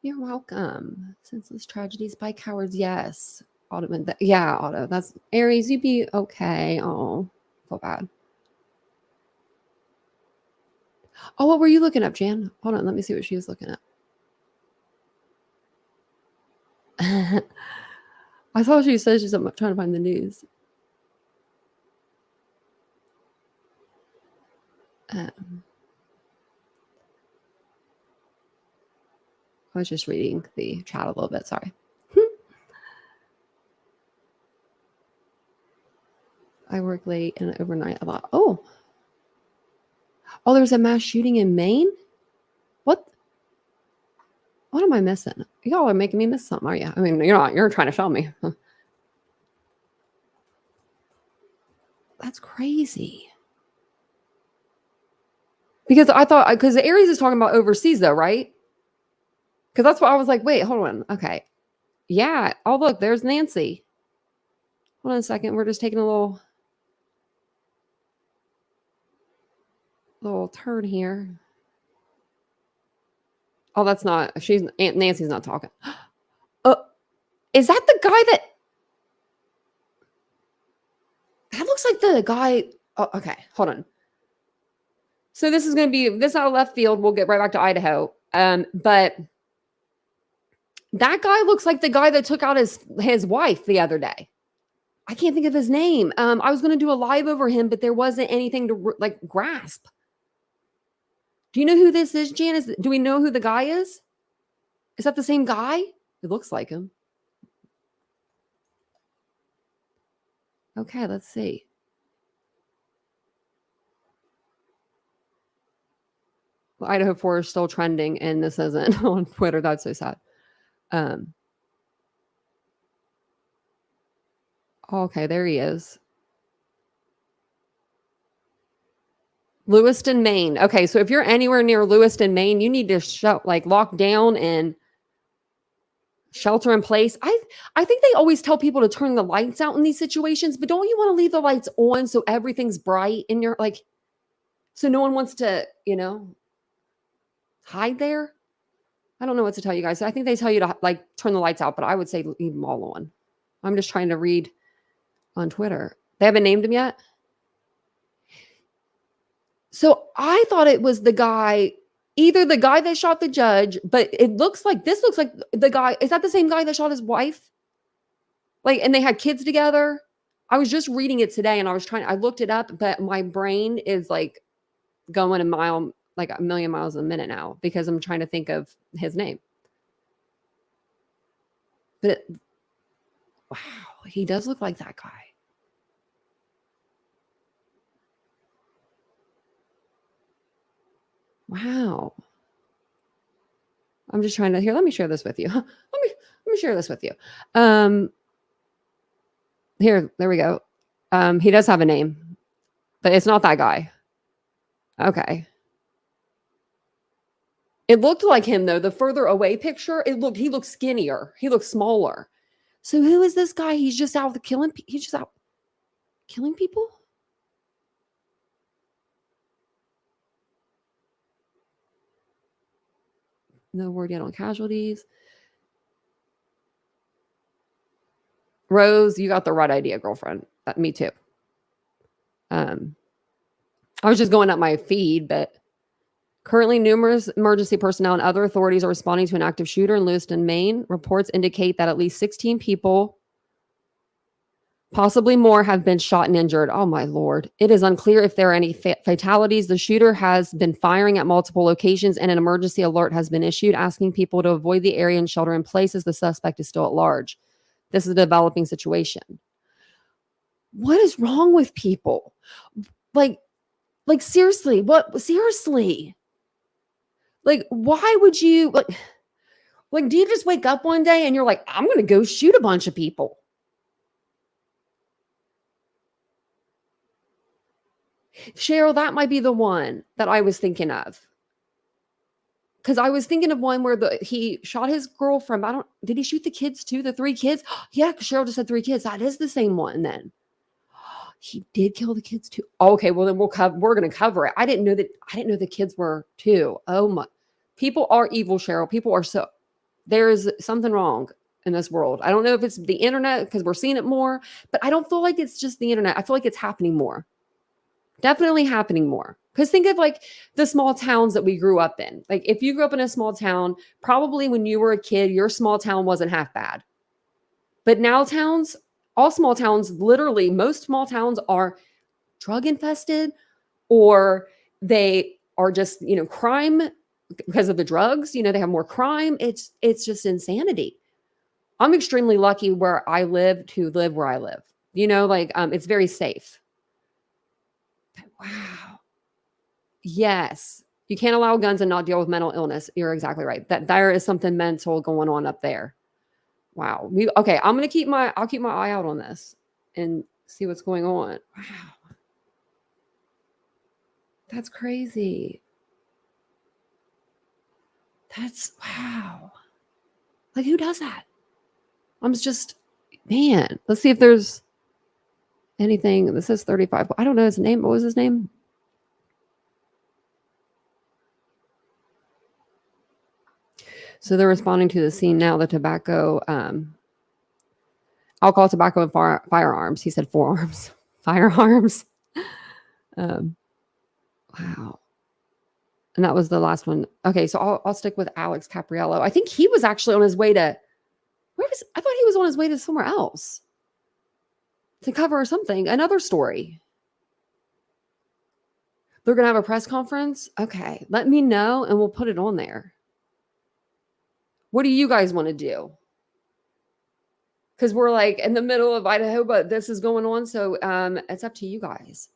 you're welcome. Senseless tragedies by cowards. Yes. Otto. That's Aries. You'd be okay. Oh, feel bad. Oh, what were you looking up, Jan? Hold on. Let me see what she was looking up. I thought she said she's trying to find the news. I was just reading the chat a little bit. Sorry. I work late and overnight a lot. Oh, there's a mass shooting in Maine. What am I missing? Y'all are making me miss something, are you? I mean, you're not. You're trying to show me. Huh. That's crazy. Because Aries is talking about overseas though, right? Because that's what I was like, wait, hold on. Okay. Yeah. Oh, look, there's Nancy. Hold on a second. We're just taking a little turn here. Oh, that's not. Nancy's not talking. Is that the guy that looks like the guy? Oh, okay. Hold on. So this is going to be this out of left field. We'll get right back to Idaho. But that guy looks like the guy that took out his wife the other day. I can't think of his name. I was going to do a live over him, but there wasn't anything to grasp. Do you know who this is, Janice? Do we know who the guy is? Is that the same guy? It looks like him. Okay, let's see. Well, Idaho 4 is still trending, and this isn't on Twitter. That's so sad. Okay, there he is. Lewiston, Maine. Okay, so if you're anywhere near Lewiston, Maine, you need to lock down and shelter in place. I think they always tell people to turn the lights out in these situations, but don't you want to leave the lights on so everything's bright in your so no one wants to, hide there? I don't know what to tell you guys. I think they tell you to turn the lights out, but I would say leave them all on. I'm just trying to read on Twitter. They haven't named him yet. So I thought it was the guy, either the guy that shot the judge, but this looks like the guy, is that the same guy that shot his wife? Like, and they had kids together. I was just reading it today and I looked it up, but my brain is like going like a million miles a minute now because I'm trying to think of his name. But wow, he does look like that guy. Wow. I'm just trying to let me share this with you. Let me share this with you. Here, there we go. He does have a name, but it's not that guy. Okay. It looked like him though. The further away picture, he looked skinnier. He looked smaller. So who is this guy? He's just out killing people? No word yet on casualties. Rose, you got the right idea, girlfriend. Me too. I was just going up my feed, but currently numerous emergency personnel and other authorities are responding to an active shooter in Lewiston, Maine. Reports indicate that at least 16 people, possibly more, have been shot and injured. Oh my Lord. It is unclear if there are any fatalities. The shooter has been firing at multiple locations and an emergency alert has been issued asking people to avoid the area and shelter in place as the suspect is still at large. This is a developing situation. What is wrong with people? Like seriously, seriously? Like, why would you like, do you just wake up one day and you're like, I'm going to go shoot a bunch of people? Cheryl, that might be the one that I was thinking of. Because I was thinking of one where he shot his girlfriend. Did he shoot the kids too? The 3 kids? Yeah, because Cheryl just said 3 kids. That is the same one then. He did kill the kids too. Okay, well then we're going to cover it. I didn't know the kids were too. Oh my. People are evil, Cheryl. There is something wrong in this world. I don't know if it's the internet because we're seeing it more, but I don't feel like it's just the internet. I feel like it's happening more. Definitely happening more. Because think of like the small towns that we grew up in. Like if you grew up in a small town, probably when you were a kid, your small town wasn't half bad. But now all small towns, literally most small towns are drug infested or they are just, crime because of the drugs. They have more crime. It's just insanity. I'm extremely lucky where I live to live where I live. It's very safe. Wow. Yes. You can't allow guns and not deal with mental illness. You're exactly right. That there is something mental going on up there. Wow. Okay. I'll keep my eye out on this and see what's going on. Wow. That's crazy. Wow. Like who does that? Man, let's see if there's anything. This is 35. I don't know his name. What was his name? So they're responding to the scene now. The tobacco, alcohol, tobacco, and firearms. He said forearms. Firearms. Wow. And that was the last one. Okay, so I'll stick with Alex Capriello. I think he was actually on his way to, I thought he was on his way to somewhere else to cover something, another story. They're going to have a press conference? Okay, let me know and we'll put it on there. What do you guys want to do? Because we're like in the middle of Idaho, but this is going on. So it's up to you guys.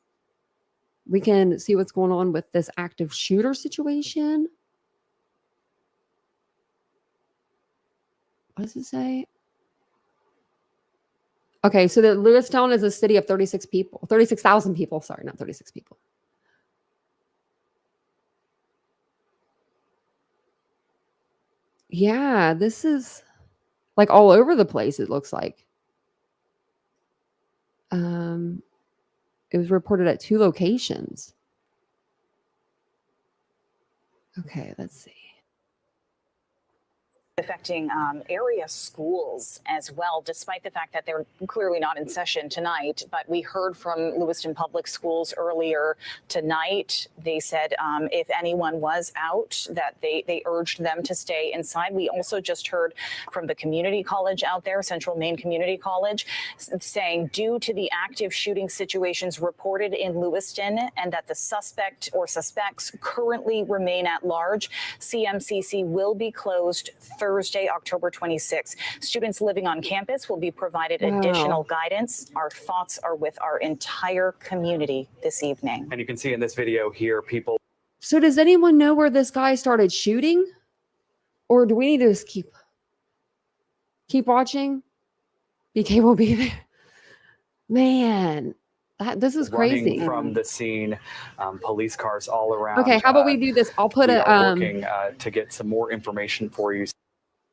We can see what's going on with this active shooter situation. What does it say? Okay, so the Lewiston is a city of 36,000 people. Sorry, not 36 people. Yeah, this is like all over the place, it looks like. It was reported at 2 locations. Okay, let's see. affecting area schools as well, despite the fact that they're clearly not in session tonight. But we heard from Lewiston Public Schools earlier tonight. They said if anyone was out, that they urged them to stay inside. We also just heard from the community college out there, Central Maine Community College, saying due to the active shooting situations reported in Lewiston and that the suspect or suspects currently remain at large, CMCC will be closed Thursday, October 26th. Students living on campus will be provided additional guidance. Our thoughts are with our entire community this evening. And you can see in this video here, people. So does anyone know where this guy started shooting? Or do we need to just keep watching? BK will be there. Man, this is crazy. From the scene, police cars all around. Okay, how about we do this? I'll put working to get some more information for you.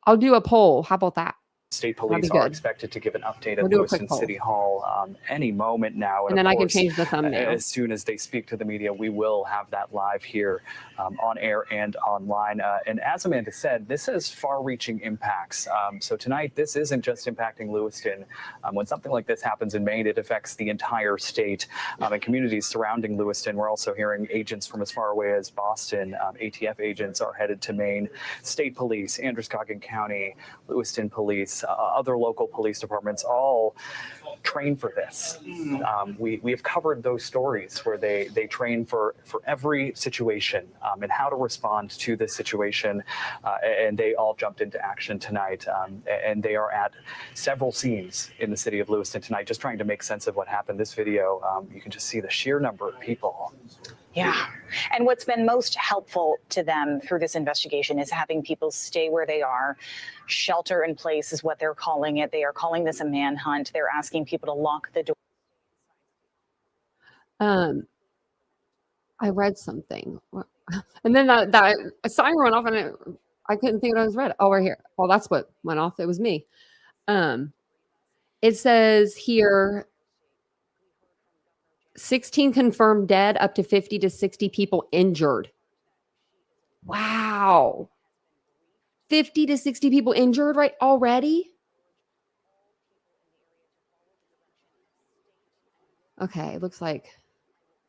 I'll do a poll. How about that? State police are expected to give an update at Lewiston City Hall any moment now. And then I can change the thumbnail. As soon as they speak to the media, we will have that live here on air and online. And as Amanda said, this has far-reaching impacts. So tonight, this isn't just impacting Lewiston. When something like this happens in Maine, it affects the entire state and communities surrounding Lewiston. We're also hearing agents from as far away as Boston. ATF agents are headed to Maine. State police, Androscoggin County, Lewiston police, other local police departments all train for this. We have covered those stories where they train for every situation and how to respond to this situation. And they all jumped into action tonight. And they are at several scenes in the city of Lewiston tonight, just trying to make sense of what happened. This video, you can just see the sheer number of people. Yeah. And what's been most helpful to them through this investigation is having people stay where they are. Shelter in place is what they're calling it. They are calling this a manhunt. They're asking people to lock the door. I read something. And then that sign went off and I couldn't think what I was read. Oh, right here. Well, that's what went off. It was me. It says here, 16 confirmed dead, up to 50 to 60 people injured. Wow. 50 to 60 people injured right already? Okay, looks like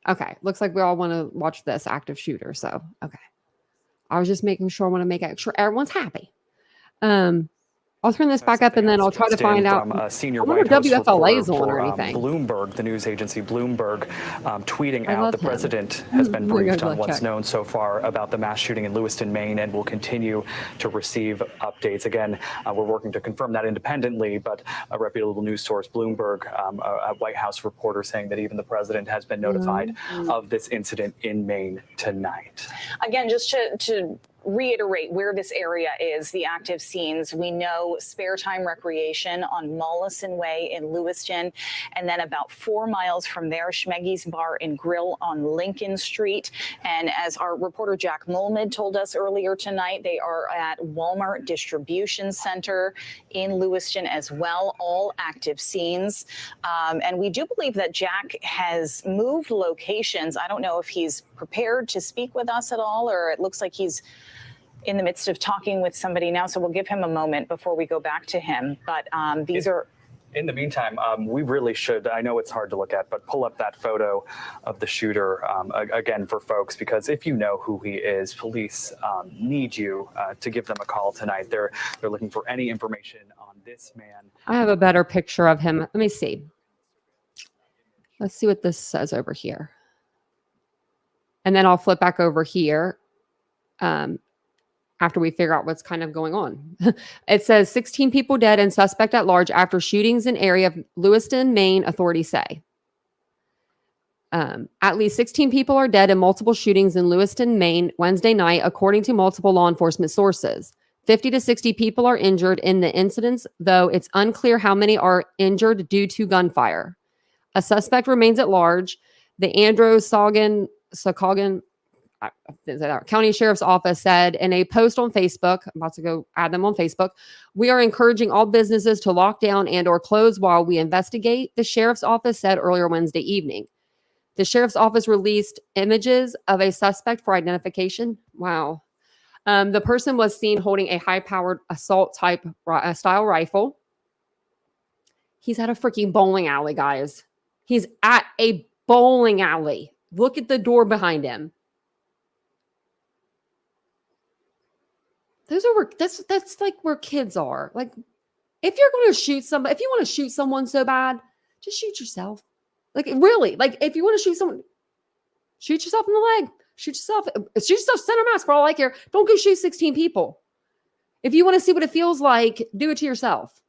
we all want to watch this active shooter. So, okay. I was just making sure I want to make sure everyone's happy. I'll turn this back up and then I'll try to find out. A senior I wonder White if House WFLA is reporter on or for, anything. Bloomberg, the news agency Bloomberg, tweeting I out love the him. president has been briefed on what's check. known so far about the mass shooting in Lewiston, Maine, and will continue to receive updates. Again, we're working to confirm that independently, but a reputable news source, Bloomberg, a White House reporter saying that even the president has been notified of this incident in Maine tonight. Again, just to reiterate where this area is, the active scenes. We know Spare Time Recreation on Mollison Way in Lewiston, and then about 4 miles from there, Schmeggy's Bar and Grill on Lincoln Street. And as our reporter Jack Molmid told us earlier tonight, they are at Walmart Distribution Center in Lewiston as well, all active scenes. And we do believe that Jack has moved locations. I don't know if he's prepared to speak with us at all, or it looks like he's in the midst of talking with somebody now. So we'll give him a moment before we go back to him. But these are... In the meantime, we really should, I know it's hard to look at, but pull up that photo of the shooter again for folks, because if you know who he is, police need you to give them a call tonight. They're looking for any information on this man. I have a better picture of him. Let me see. Let's see what this says over here. And then I'll flip back over here after we figure out what's kind of going on. It says 16 people dead and suspect at large after shootings in area of Lewiston, Maine, authorities say. At least 16 people are dead in multiple shootings in Lewiston, Maine, Wednesday night, according to multiple law enforcement sources. 50 to 60 people are injured in the incidents, though it's unclear how many are injured due to gunfire. A suspect remains at large. The Androscoggin County Sheriff's Office said in a post on Facebook, I'm about to go add them on Facebook, we are encouraging all businesses to lock down and or close while we investigate, the Sheriff's Office said earlier Wednesday evening. The Sheriff's Office released images of a suspect for identification. Wow. The person was seen holding a high-powered assault type style rifle. He's at a freaking bowling alley, guys. He's at a bowling alley. Look at the door behind him. That's like where kids are. Like, if you're going to shoot somebody, if you want to shoot someone so bad, just shoot yourself. Like, really, like if you want to shoot someone, shoot yourself in the leg. Shoot yourself center mass for all I care. Don't go shoot 16 people. If you want to see what it feels like, do it to yourself.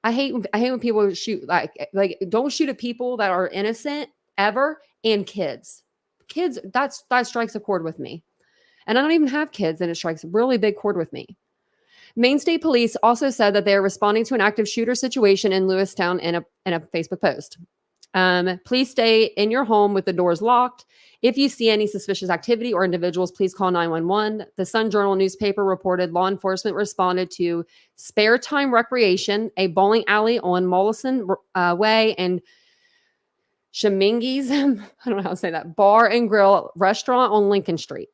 I hate when people shoot like don't shoot at people that are innocent ever, and kids. Kids, that strikes a chord with me. And I don't even have kids, and it strikes a really big chord with me. Maine State Police also said that they are responding to an active shooter situation in Lewistown in a Facebook post. Please stay in your home with the doors locked. If you see any suspicious activity or individuals, please call 911. The Sun Journal newspaper reported law enforcement responded to Spare Time Recreation, a bowling alley on Mollison Way, and Shemingi's, I don't know how to say that, bar and grill restaurant on Lincoln Street.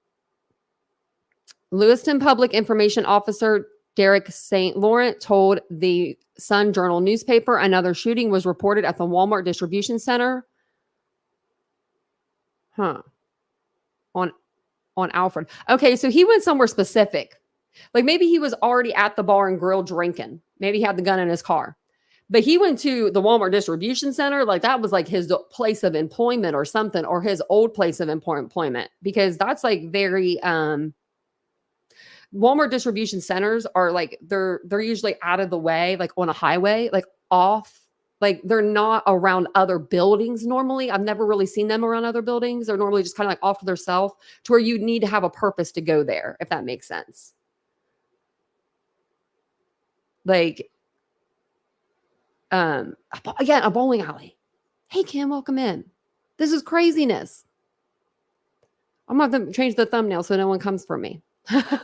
Lewiston Public Information Officer Derek St. Laurent told the Sun Journal newspaper another shooting was reported at the Walmart distribution center. On Alfred. Okay, so he went somewhere specific. Like maybe he was already at the bar and grill drinking. Maybe he had the gun in his car. But he went to the Walmart distribution center. Like that was like his place of employment or something, or his old place of employment, because that's like very Walmart distribution centers are like they're usually out of the way, like on a highway, like off. Like they're not around other buildings normally. I've never really seen them around other buildings. They're normally just kind of like off to themselves, to where you need to have a purpose to go there, if that makes sense. Like, again, a bowling alley. Hey, Kim, welcome in. This is craziness. I'm going to have to change the thumbnail so no one comes for me. Because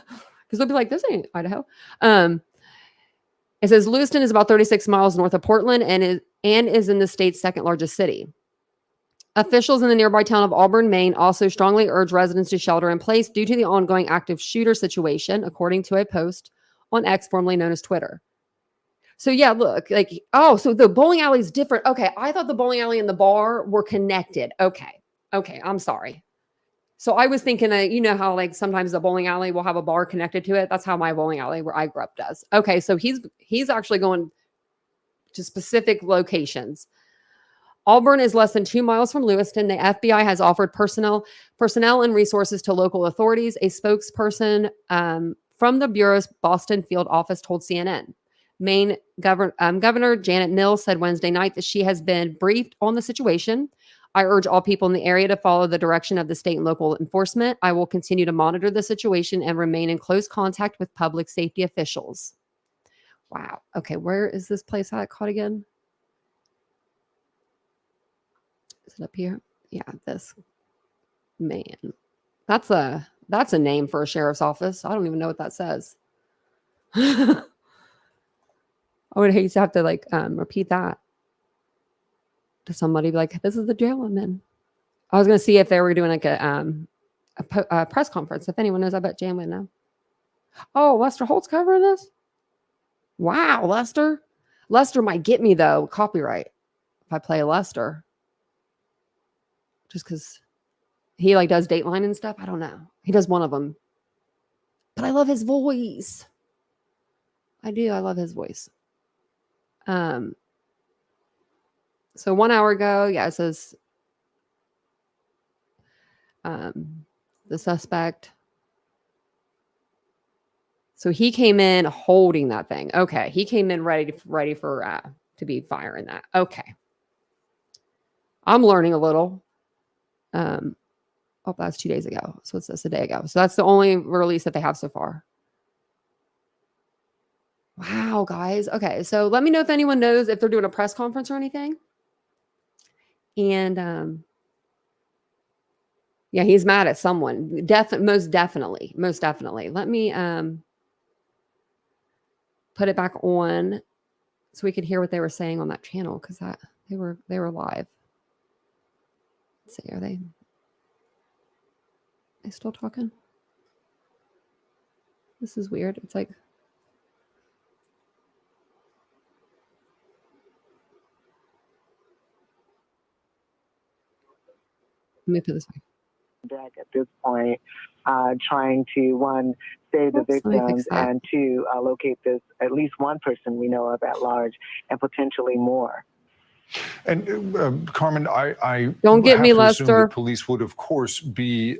they'll be like, this ain't Idaho. It says Lewiston is about 36 miles north of Portland and is in the state's second largest city. Officials in the nearby town of Auburn, Maine, also strongly urge residents to shelter in place due to the ongoing active shooter situation, according to a post on X, formerly known as Twitter. So yeah, look, like, oh, so the bowling alley is different. Okay, I thought the bowling alley and the bar were connected. Okay, I'm sorry. So I was thinking that, you know how like sometimes the bowling alley will have a bar connected to it. That's how my bowling alley where I grew up does. Okay, so he's actually going to specific locations. Auburn is less than 2 miles from Lewiston. The FBI has offered personnel and resources to local authorities. A spokesperson from the Bureau's Boston field office told CNN. Maine Governor Janet Mills said Wednesday night that she has been briefed on the situation. I urge all people in the area to follow the direction of the state and local enforcement. I will continue to monitor the situation and remain in close contact with public safety officials. Wow. Okay, where is this place I caught again? Is it up here? Yeah, this. Man. That's a name for a sheriff's office. I don't even know what that says. I would hate to have to like repeat that to somebody, be like, this is the jail I'm in. I was going to see if they were doing like a press conference. If anyone knows, I bet Jan would know. Oh, Lester Holt's covering this? Wow, Lester. Lester might get me, though, copyright if I play Lester. Just because he like does Dateline and stuff. I don't know. He does one of them. But I love his voice. I do. I love his voice. So 1 hour ago, yeah, it says the suspect. So he came in holding that thing. Okay, he came in ready for to be firing that. Okay, I'm learning a little. Oh, that's 2 days ago. So it's just a day ago. So that's the only release that they have so far. Wow, guys. Okay, so let me know if anyone knows if they're doing a press conference or anything. And yeah, he's mad at someone. Most definitely. Let me put it back on so we could hear what they were saying on that channel, because they were live. Let's see, are they still talking? This is weird. It's like, let me put this way. Deck at this point, trying to one, save the Oops, let me fix victims, that. and two, locate this at least one person we know of at large, and potentially more. And Carmen, I Don't get have me, to assume Lester. that police would, of course, be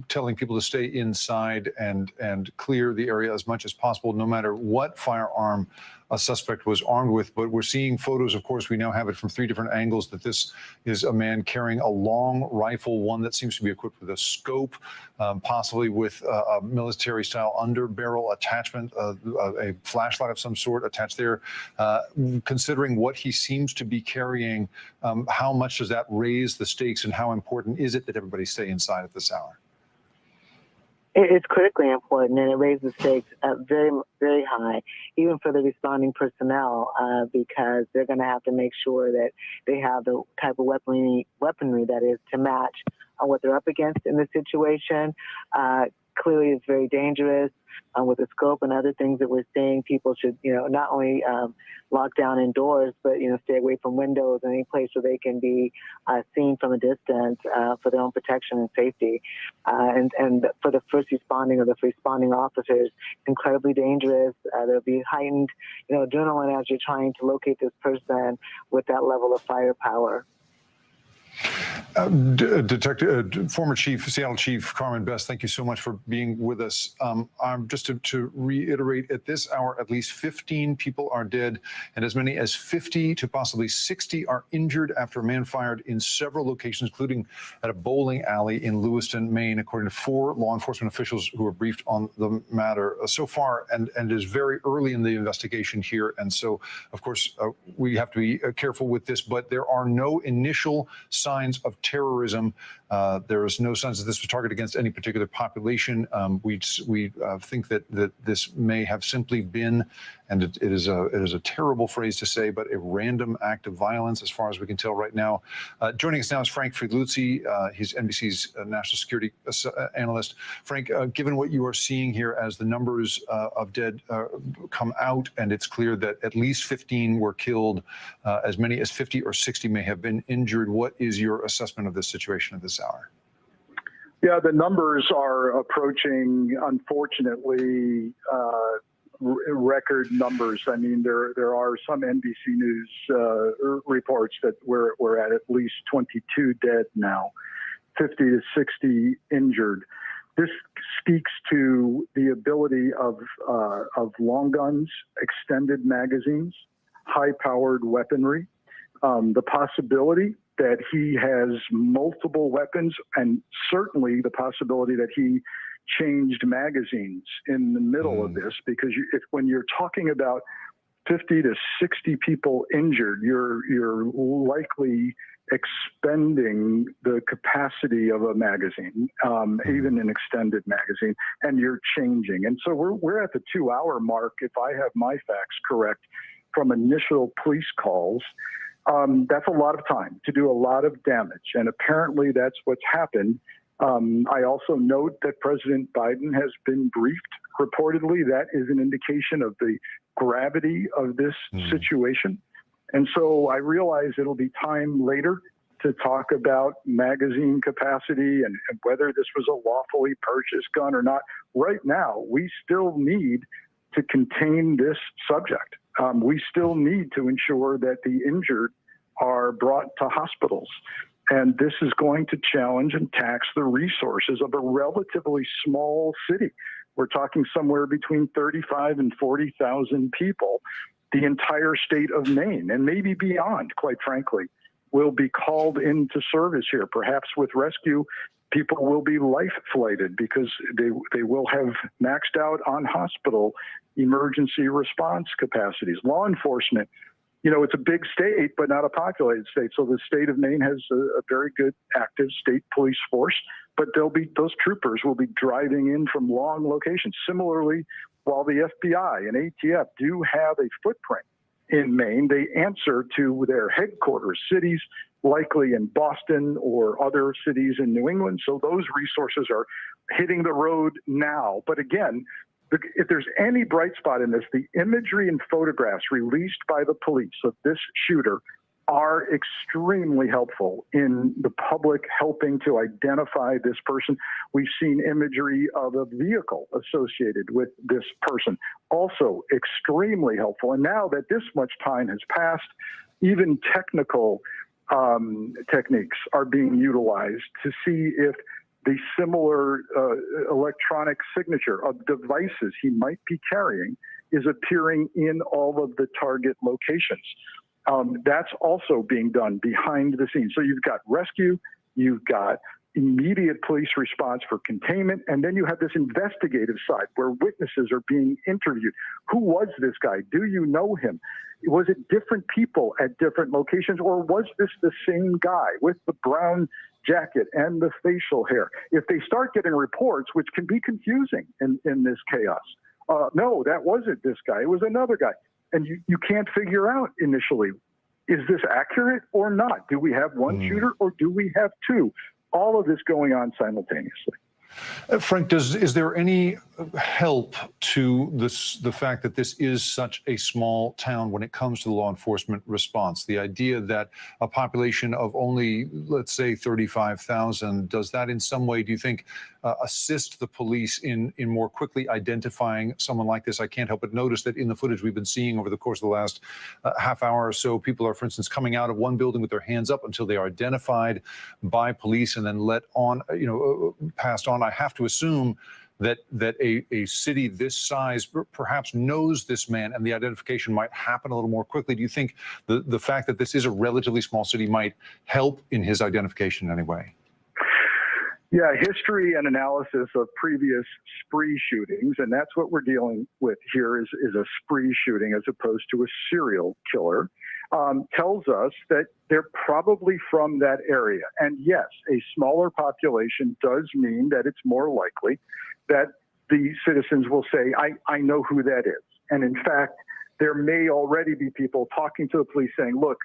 telling people to stay inside and clear the area as much as possible, no matter what firearm a suspect was armed with. But we're seeing photos, of course, we now have it from 3 different angles, that this is a man carrying a long rifle, one that seems to be equipped with a scope, possibly with a military-style underbarrel attachment, a flashlight of some sort attached there. Considering what he seems to be carrying, how much does that raise the stakes, and how important is it that everybody stay inside at this hour? It's critically important, and it raises stakes very, very high, even for the responding personnel, because they're going to have to make sure that they have the type of weaponry that is to match what they're up against in this situation. Clearly, it's very dangerous. With the scope and other things that we're seeing, people should, not only lock down indoors, but, stay away from windows and any place where they can be seen from a distance for their own protection and safety. And for the first responding or the responding officers, incredibly dangerous. There'll be heightened, adrenaline as you're trying to locate this person with that level of firepower. Former Seattle Chief Carmen Best, thank you so much for being with us. Just to reiterate, at this hour, at least 15 people are dead, and as many as 50 to possibly 60 are injured after a man fired in several locations, including at a bowling alley in Lewiston, Maine, according to 4 law enforcement officials who were briefed on the matter so far. And it is very early in the investigation here, and so, of course, we have to be careful with this, but there are no initial signs of terrorism. There is no signs that this was targeted against any particular population. We think that this may have simply been, and it is a terrible phrase to say, but a random act of violence, as far as we can tell right now. Joining us now is Frank Fridluzzi. He's NBC's national security analyst. Frank, given what you are seeing here as the numbers of dead come out, and it's clear that at least 15 were killed, as many as 50 or 60 may have been injured, what is your assessment of this situation at this hour? Yeah, the numbers are approaching, unfortunately, record numbers. I mean, there are some NBC News reports that we're at least 22 dead now, 50 to 60 injured. This speaks to the ability of long guns, extended magazines, high-powered weaponry, the possibility that he has multiple weapons, and certainly the possibility that he changed magazines in the middle of this, because when you're talking about 50 to 60 people injured, you're likely expending the capacity of a magazine, even an extended magazine, and you're changing. And so we're at the 2-hour mark, if I have my facts correct, from initial police calls. That's a lot of time to do a lot of damage, and apparently that's what's happened. I also note that President Biden has been briefed. Reportedly, that is an indication of the gravity of this situation. And so I realize it'll be time later to talk about magazine capacity and whether this was a lawfully purchased gun or not. Right now, we still need to contain this subject. We still need to ensure that the injured are brought to hospitals. And this is going to challenge and tax the resources of a relatively small city. We're talking somewhere between 35 and 40,000 people. The entire state of Maine, and maybe beyond, quite frankly, will be called into service here. Perhaps with rescue, people will be life flighted because they will have maxed out on hospital emergency response capacities. Law enforcement, it's a big state, but not a populated state. So the state of Maine has a very good active state police force, but those troopers will be driving in from long locations. Similarly, while the FBI and ATF do have a footprint in Maine, they answer to their headquarters cities, likely in Boston or other cities in New England. So those resources are hitting the road now. But again, if there's any bright spot in this, the imagery and photographs released by the police of this shooter are extremely helpful in the public helping to identify this person. We've seen imagery of a vehicle associated with this person, also extremely helpful. And now that this much time has passed, even technical techniques are being utilized to see if the similar electronic signature of devices he might be carrying is appearing in all of the target locations. That's also being done behind the scenes. So you've got rescue, you've got immediate police response for containment, and then you have this investigative side where witnesses are being interviewed. Who was this guy? Do you know him? Was it different people at different locations, or was this the same guy with the brown jacket and the facial hair? If they start getting reports, which can be confusing in this chaos, no, that wasn't this guy, it was another guy. And you can't figure out initially, is this accurate or not? Do we have one shooter or do we have two? All of this going on simultaneously. Frank, is there any help to the fact that this is such a small town when it comes to the law enforcement response? The idea that a population of only, let's say, 35,000, does that in some way, do you think, assist the police in more quickly identifying someone like this? I can't help but notice that in the footage we've been seeing over the course of the last half hour or so, people are, for instance, coming out of one building with their hands up until they are identified by police and then let on, passed on. I have to assume that a city this size perhaps knows this man and the identification might happen a little more quickly. Do you think the fact that this is a relatively small city might help in his identification in any way? Yeah, history and analysis of previous spree shootings, and that's what we're dealing with here is a spree shooting as opposed to a serial killer, tells us that they're probably from that area. And yes, a smaller population does mean that it's more likely that the citizens will say, I know who that is. And in fact, there may already be people talking to the police saying, look,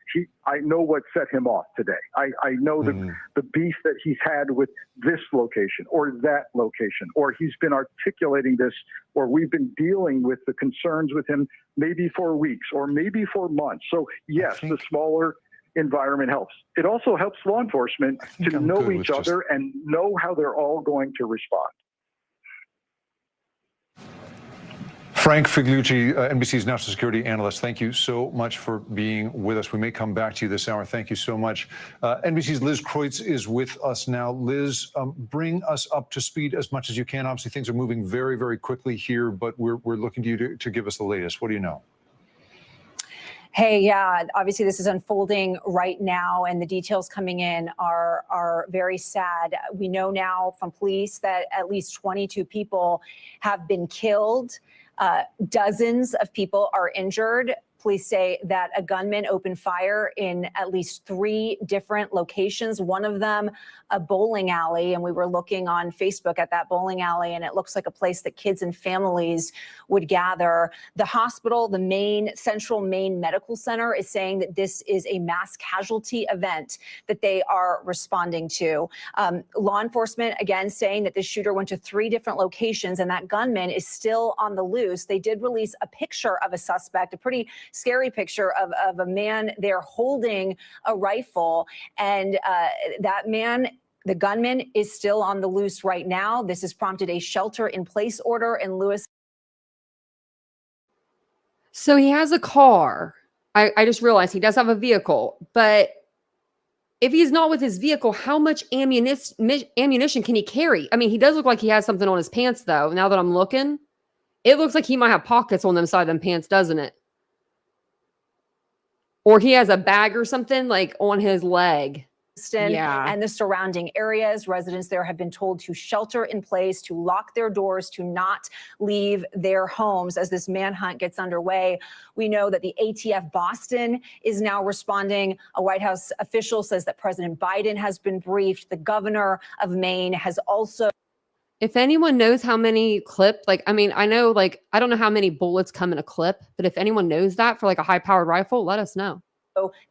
I know what set him off today. I know the beef that he's had with this location or that location, or he's been articulating this, or we've been dealing with the concerns with him maybe for weeks or maybe for months. So yes, the smaller environment helps. It also helps law enforcement to know each other and know how they're all going to respond. Frank Figliucci, NBC's national security analyst, thank you so much for being with us. We may come back to you this hour. Thank you so much. NBC's Liz Kreutz is with us now. Liz, bring us up to speed as much as you can. Obviously, things are moving very, very quickly here, but we're looking to you to give us the latest. What do you know? Hey, yeah, obviously this is unfolding right now and the details coming in are very sad. We know now from police that at least 22 people have been killed. Dozens of people are injured. Police say that a gunman opened fire in at least 3 different locations, one of them a bowling alley. And we were looking on Facebook at that bowling alley, and it looks like a place that kids and families would gather. The hospital, the Central Maine Medical Center, is saying that this is a mass casualty event that they are responding to. Law enforcement, again, saying that this shooter went to 3 different locations and that gunman is still on the loose. They did release a picture of a suspect, a pretty scary picture of a man there holding a rifle. And that man, the gunman, is still on the loose right now. This has prompted a shelter-in-place order in Lewis. So he has a car. I just realized he does have a vehicle. But if he's not with his vehicle, how much ammunition can he carry? I mean, he does look like he has something on his pants, though. Now that I'm looking, it looks like he might have pockets on them side of them pants, doesn't it? Or he has a bag or something like on his leg. And the surrounding areas. Residents there have been told to shelter in place, to lock their doors, to not leave their homes as this manhunt gets underway. We know that the ATF Boston is now responding. A White House official says that President Biden has been briefed. The governor of Maine has also. If anyone knows how many clips, I know, I don't know how many bullets come in a clip, but if anyone knows that for a high-powered rifle, let us know.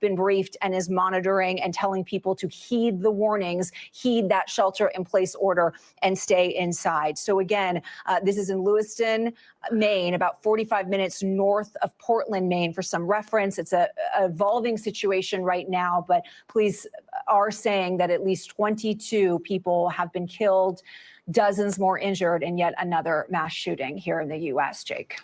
been briefed and is monitoring and telling people to heed the warnings, heed that shelter in place order, and stay inside. So again, this is in Lewiston, Maine, about 45 minutes north of Portland, Maine, for some reference. It's a evolving situation right now, but police are saying that at least 22 people have been killed, dozens more injured in yet another mass shooting here in the U.S., Jake.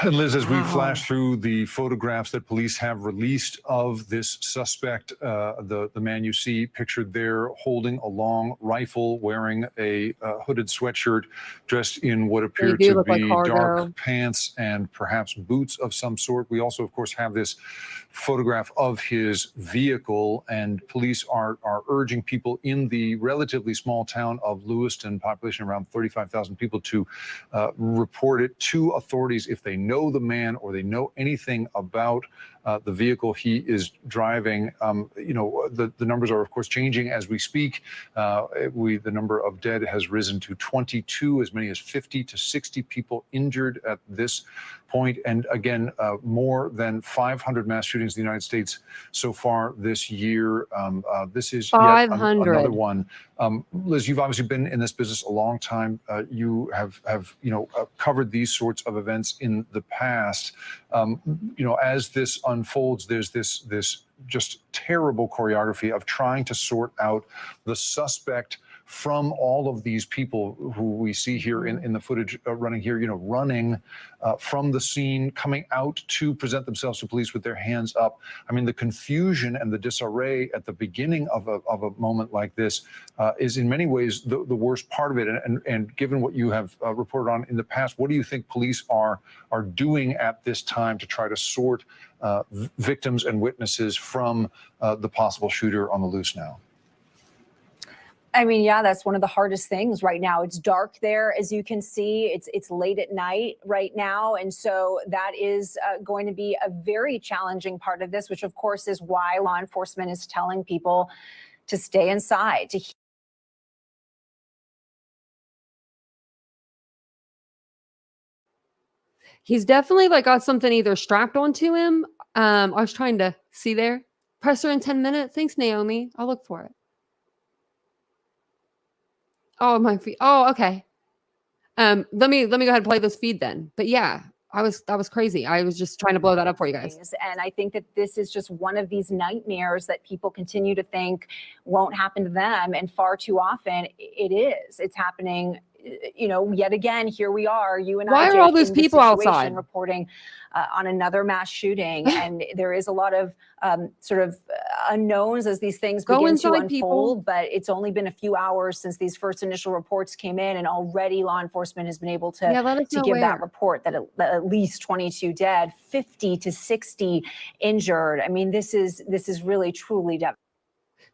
And Liz, as we flash through the photographs that police have released of this suspect, the man you see pictured there holding a long rifle, wearing a hooded sweatshirt, dressed in what appear to look like be cargo. dark pants and perhaps boots of some sort. We also, of course, have this photograph of his vehicle, and police are urging people in the relatively small town of Lewiston, population around 35,000 people, to report it to authorities if they know the man or they know anything about the vehicle he is driving. The numbers are, of course, changing as we speak. The number of dead has risen to 22, as many as 50 to 60 people injured at this point. And again, more than 500 mass shootings in the United States so far this year. This is yet another one. Liz, you've obviously been in this business a long time. You have covered these sorts of events in the past. As this unfolds, there's this just terrible choreography of trying to sort out the suspect from all of these people who we see here in the footage running here, running from the scene, coming out to present themselves to police with their hands up. I mean, the confusion and the disarray at the beginning of a moment like this is in many ways the worst part of it. And given what you have reported on in the past, what do you think police are doing at this time to try to sort victims and witnesses from the possible shooter on the loose now? I mean, yeah, that's one of the hardest things right now. It's dark there, as you can see. It's late at night right now. And so that is going to be a very challenging part of this, which, of course, is why law enforcement is telling people to stay inside, to He's definitely got something either strapped onto him. I was trying to see there. Press her in 10 minutes. Thanks, Naomi. I'll look for it. Oh, my feed. Oh, okay. Let me go ahead and play this feed then. But yeah, that was crazy. I was just trying to blow that up for you guys. And I think that this is just one of these nightmares that people continue to think won't happen to them. And far too often it is. It's happening, yet again, here we are, you and I. Why are all those people outside reporting on another mass shooting? And there is a lot of sort of unknowns as these things begin to unfold, but it's only been a few hours since these first initial reports came in, and already law enforcement has been able to give that report that at least 22 dead, 50 to 60 injured. I mean, this is really, truly devastating.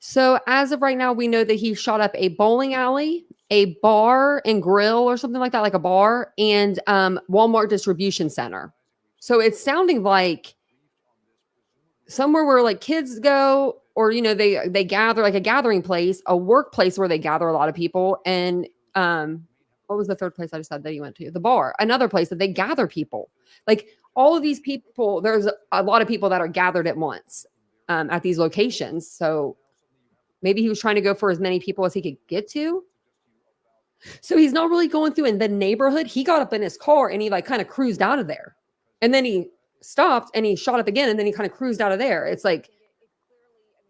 So as of right now, we know that he shot up a bowling alley, a bar and grill or something like that, like a bar, and Walmart distribution center. So it's sounding like somewhere where kids go, or they gather, like a gathering place, a workplace where they gather a lot of people, and what was the third place I just said that he went to? The bar, another place that they gather people. Like all of these people, there's a lot of people that are gathered at once at these locations. So maybe he was trying to go for as many people as he could get to. So he's not really going through in the neighborhood. He got up in his car and he kind of cruised out of there. And then he stopped and he shot up again, and then he kind of cruised out of there. It's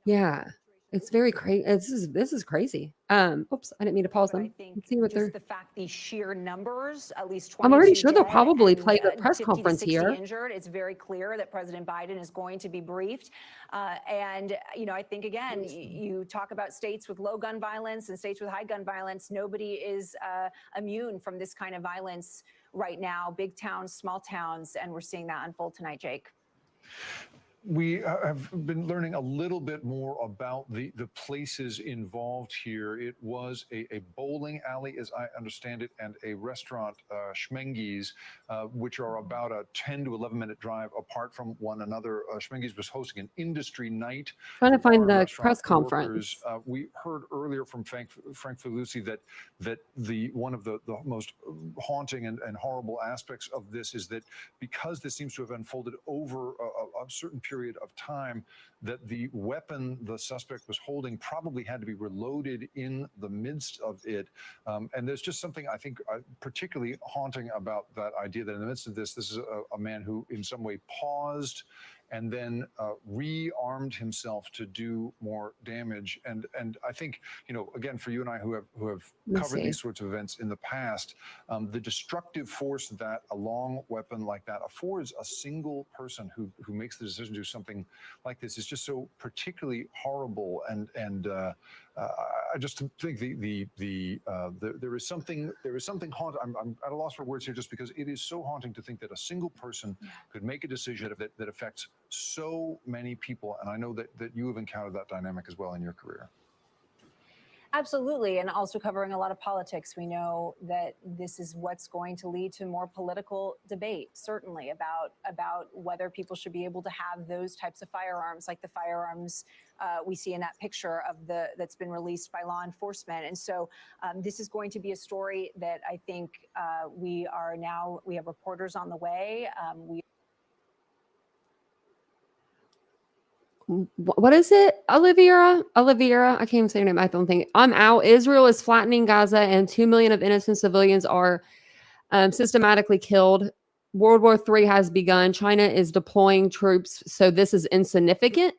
yeah, it's very crazy. This is crazy. Oops, I didn't mean to pause them. Let's see what they're. The fact these sheer numbers, at least 22 I'm already sure they'll dead probably and, play the press 50 to conference 60 here. Injured. It's very clear that President Biden is going to be briefed. And I think, again, you talk about states with low gun violence and states with high gun violence. Nobody is immune from this kind of violence right now. Big towns, small towns, and we're seeing that unfold tonight, Jake. We have been learning a little bit more about the places involved here. It was a bowling alley, as I understand it, and a restaurant, Schmengi's, which are about a 10 to 11 minute drive apart from one another. Schmengi's was hosting an industry night. Trying to find the press conference. We heard earlier from Frank Felucci that one of the most haunting and horrible aspects of this is that because this seems to have unfolded over a certain period period of time, that the weapon the suspect was holding probably had to be reloaded in the midst of it. And there's just something I think particularly haunting about that idea that in the midst of this is a man who in some way paused and then rearmed himself to do more damage. And I think, you know, again, for you and I who have covered these sorts of events in the past, the destructive force that a long weapon like that affords a single person who makes the decision to do something like this is just so particularly horrible. And I just think there is something haunting. I'm at a loss for words here, just because it is so haunting to think that a single person could make a decision that affects so many people. And I know that you have encountered that dynamic as well in your career. Absolutely. And also covering a lot of politics. We know that this is what's going to lead to more political debate, certainly, about whether people should be able to have those types of firearms, like the firearms we see in that picture of that's been released by law enforcement. And so this is going to be a story that I think we have reporters on the way. What is it? Oliveira? I can't even say her name. I don't think. I'm out. Israel is flattening Gaza and 2 million of innocent civilians are systematically killed. World War III has begun. China is deploying troops. So this is insignificant.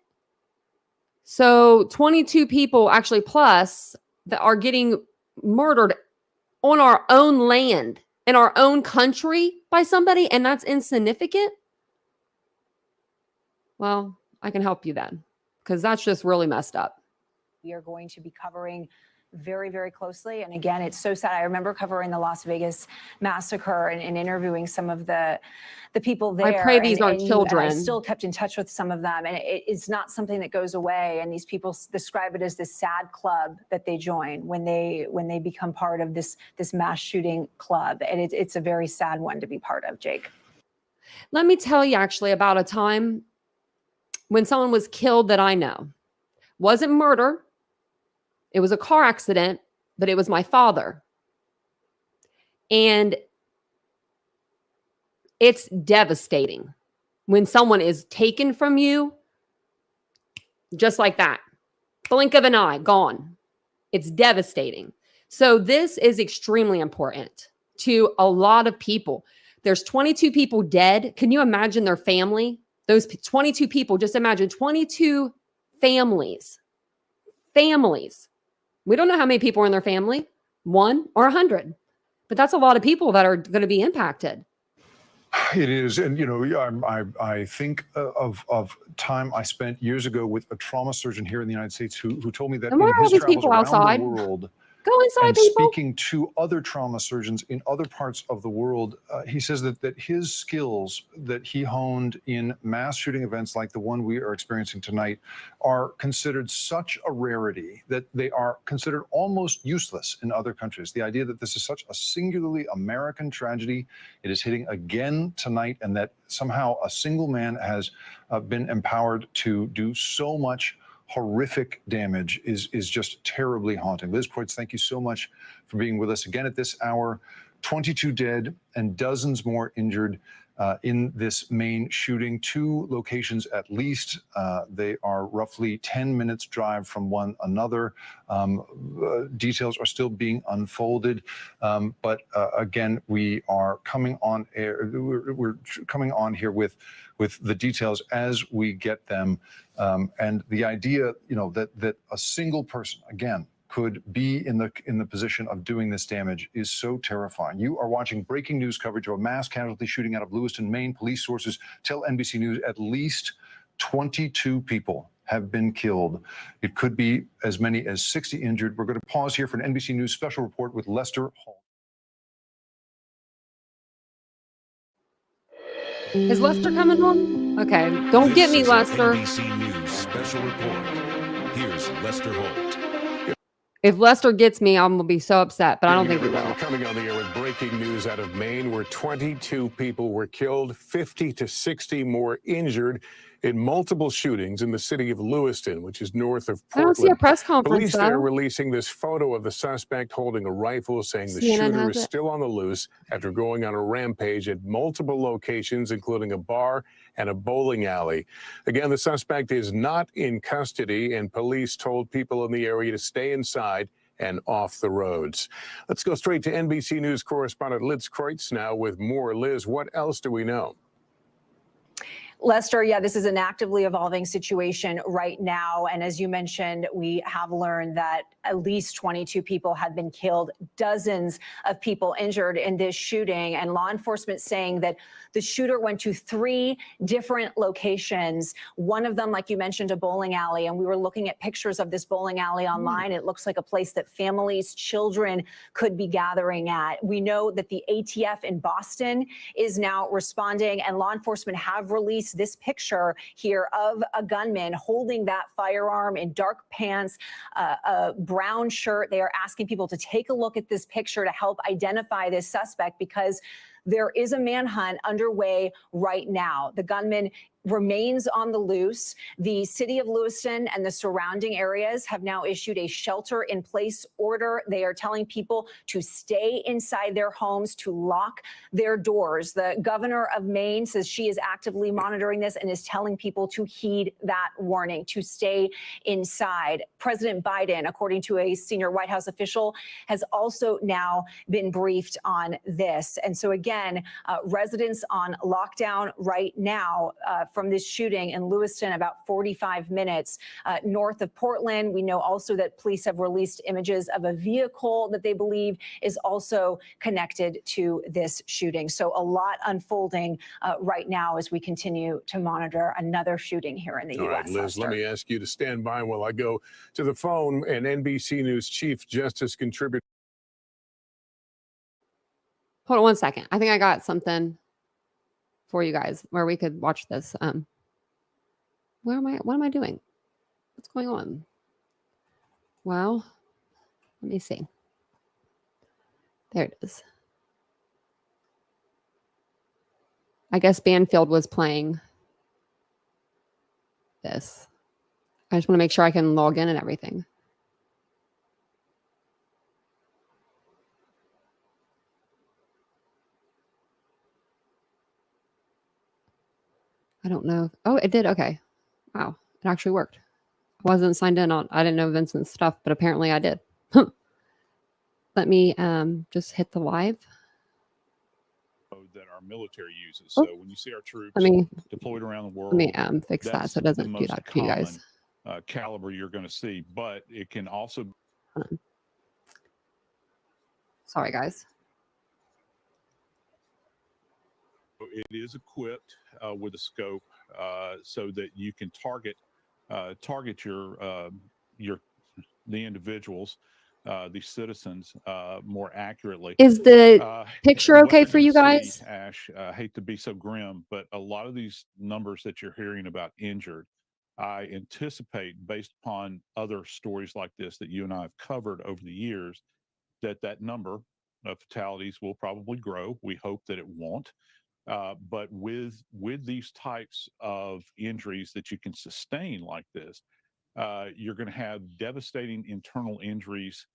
So 22 people actually plus that are getting murdered on our own land in our own country by somebody. And that's insignificant. Well, I can help you then, because that's just really messed up. We are going to be covering very, very closely. And again, it's so sad. I remember covering the Las Vegas massacre and interviewing some of the people there. I pray these aren't children. I still kept in touch with some of them. And it's not something that goes away. And these people describe it as this sad club that they join when they become part of this mass shooting club. And it's a very sad one to be part of, Jake. Let me tell you actually about a time when someone was killed that I know. Wasn't murder. It was a car accident, but it was my father. And it's devastating when someone is taken from you just like that. Blink of an eye, gone. It's devastating. So this is extremely important to a lot of people. There's 22 people dead. Can you imagine their family? Those 22 people, just imagine 22 families. Families. We don't know how many people are in their family, 1 or 100, but that's a lot of people that are going to be impacted. It is. And, you know, I think of time I spent years ago with a trauma surgeon here in the United States who told me that in his travels around the world, go inside, and people. Speaking to other trauma surgeons in other parts of the world, he says that his skills that he honed in mass shooting events like the one we are experiencing tonight are considered such a rarity that they are considered almost useless in other countries. The idea that this is such a singularly American tragedy, it is hitting again tonight, and that somehow a single man has been empowered to do so much horrific damage is just terribly haunting. Liz Kreutz, thank you so much for being with us again at this hour. 22 dead and dozens more injured in this Maine shooting. 2 locations at least. They are roughly 10 minutes drive from one another. Details are still being unfolded. But again, we are coming on air. We're coming on here with the details as we get them. And the idea, you know, that a single person, again, could be in the position of doing this damage is so terrifying. You are watching breaking news coverage of a mass casualty shooting out of Lewiston, Maine. Police sources tell NBC News at least 22 people have been killed. It could be as many as 60 injured. We're going to pause here for an NBC News special report with Lester Holt. Is Lester coming on? Okay, don't get me, Lester. NBC News special report. Here's Lester Holt. If Lester gets me, I'm gonna be so upset, but I don't think he will. Coming on the air with breaking news out of Maine, where 22 people were killed, 50 to 60 more injured in multiple shootings in the city of Lewiston, which is north of I don't see a Portland. press conference, Police there though. releasing this photo of the suspect holding a rifle, saying the CNN shooter has is it. still on the loose after going on a rampage at multiple locations, including a bar and a bowling alley. Again, the suspect is not in custody, and police told people in the area to stay inside and off the roads. Let's go straight to NBC News correspondent Liz Kreutz now with more. Liz, what else do we know? Lester, yeah, this is an actively evolving situation right now. And as you mentioned, we have learned that at least 22 people have been killed, dozens of people injured in this shooting, and law enforcement saying that the shooter went to 3 different locations. One of them, like you mentioned, a bowling alley. And we were looking at pictures of this bowling alley online. It looks like a place that families, children could be gathering at. We know that the ATF in Boston is now responding, and law enforcement have released this picture here of a gunman holding that firearm in dark pants, a brown shirt. They are asking people to take a look at this picture to help identify this suspect, because there is a manhunt underway right now. The gunman remains on the loose. The city of Lewiston and the surrounding areas have now issued a shelter-in-place order. They are telling people to stay inside their homes, to lock their doors. The governor of Maine says she is actively monitoring this and is telling people to heed that warning, to stay inside. President Biden, according to a senior White House official, has also now been briefed on this. And so again, residents on lockdown right now from this shooting in Lewiston, about 45 minutes north of Portland. We know also that police have released images of a vehicle that they believe is also connected to this shooting. So a lot unfolding right now as we continue to monitor another shooting here in the All U.S. right, Liz, Lester. let me ask you to stand by while I go to the phone. And NBC News Chief Justice contributor. Hold on one second. I think I got something for you guys where we could watch this. What am I doing? What's going on? Well, let me see. There it is. I guess Banfield was playing this. I just want to make sure I can log in and everything. I don't know. Oh, it did. Okay. Wow. It actually worked. I wasn't signed in on, I didn't know Vincent's stuff, but apparently I did. Let me just hit the live. That our military uses. So when you see our troops deployed around the world, let me fix that so it doesn't do that to you guys. Caliber you're going to see, but it can also. Sorry, guys. It is equipped with a scope so that you can target the individuals, the citizens, more accurately. Is the picture okay for you guys? Ash, I hate to be so grim, but a lot of these numbers that you're hearing about injured, I anticipate, based upon other stories like this that you and I have covered over the years, that number of fatalities will probably grow. We hope that it won't. But with these types of injuries that you can sustain like this, you're going to have devastating internal injuries,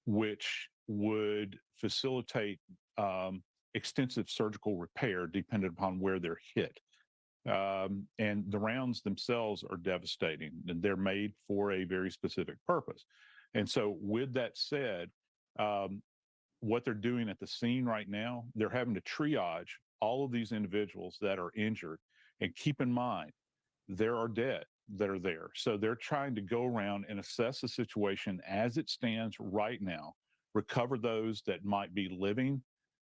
which would facilitate extensive surgical repair depending upon where they're hit. And the rounds themselves are devastating, and they're made for a very specific purpose. And so with that said, what they're doing at the scene right now, they're having to triage all of these individuals that are injured. And keep in mind, there are dead that are there. So they're trying to go around and assess the situation as it stands right now, recover those that might be living,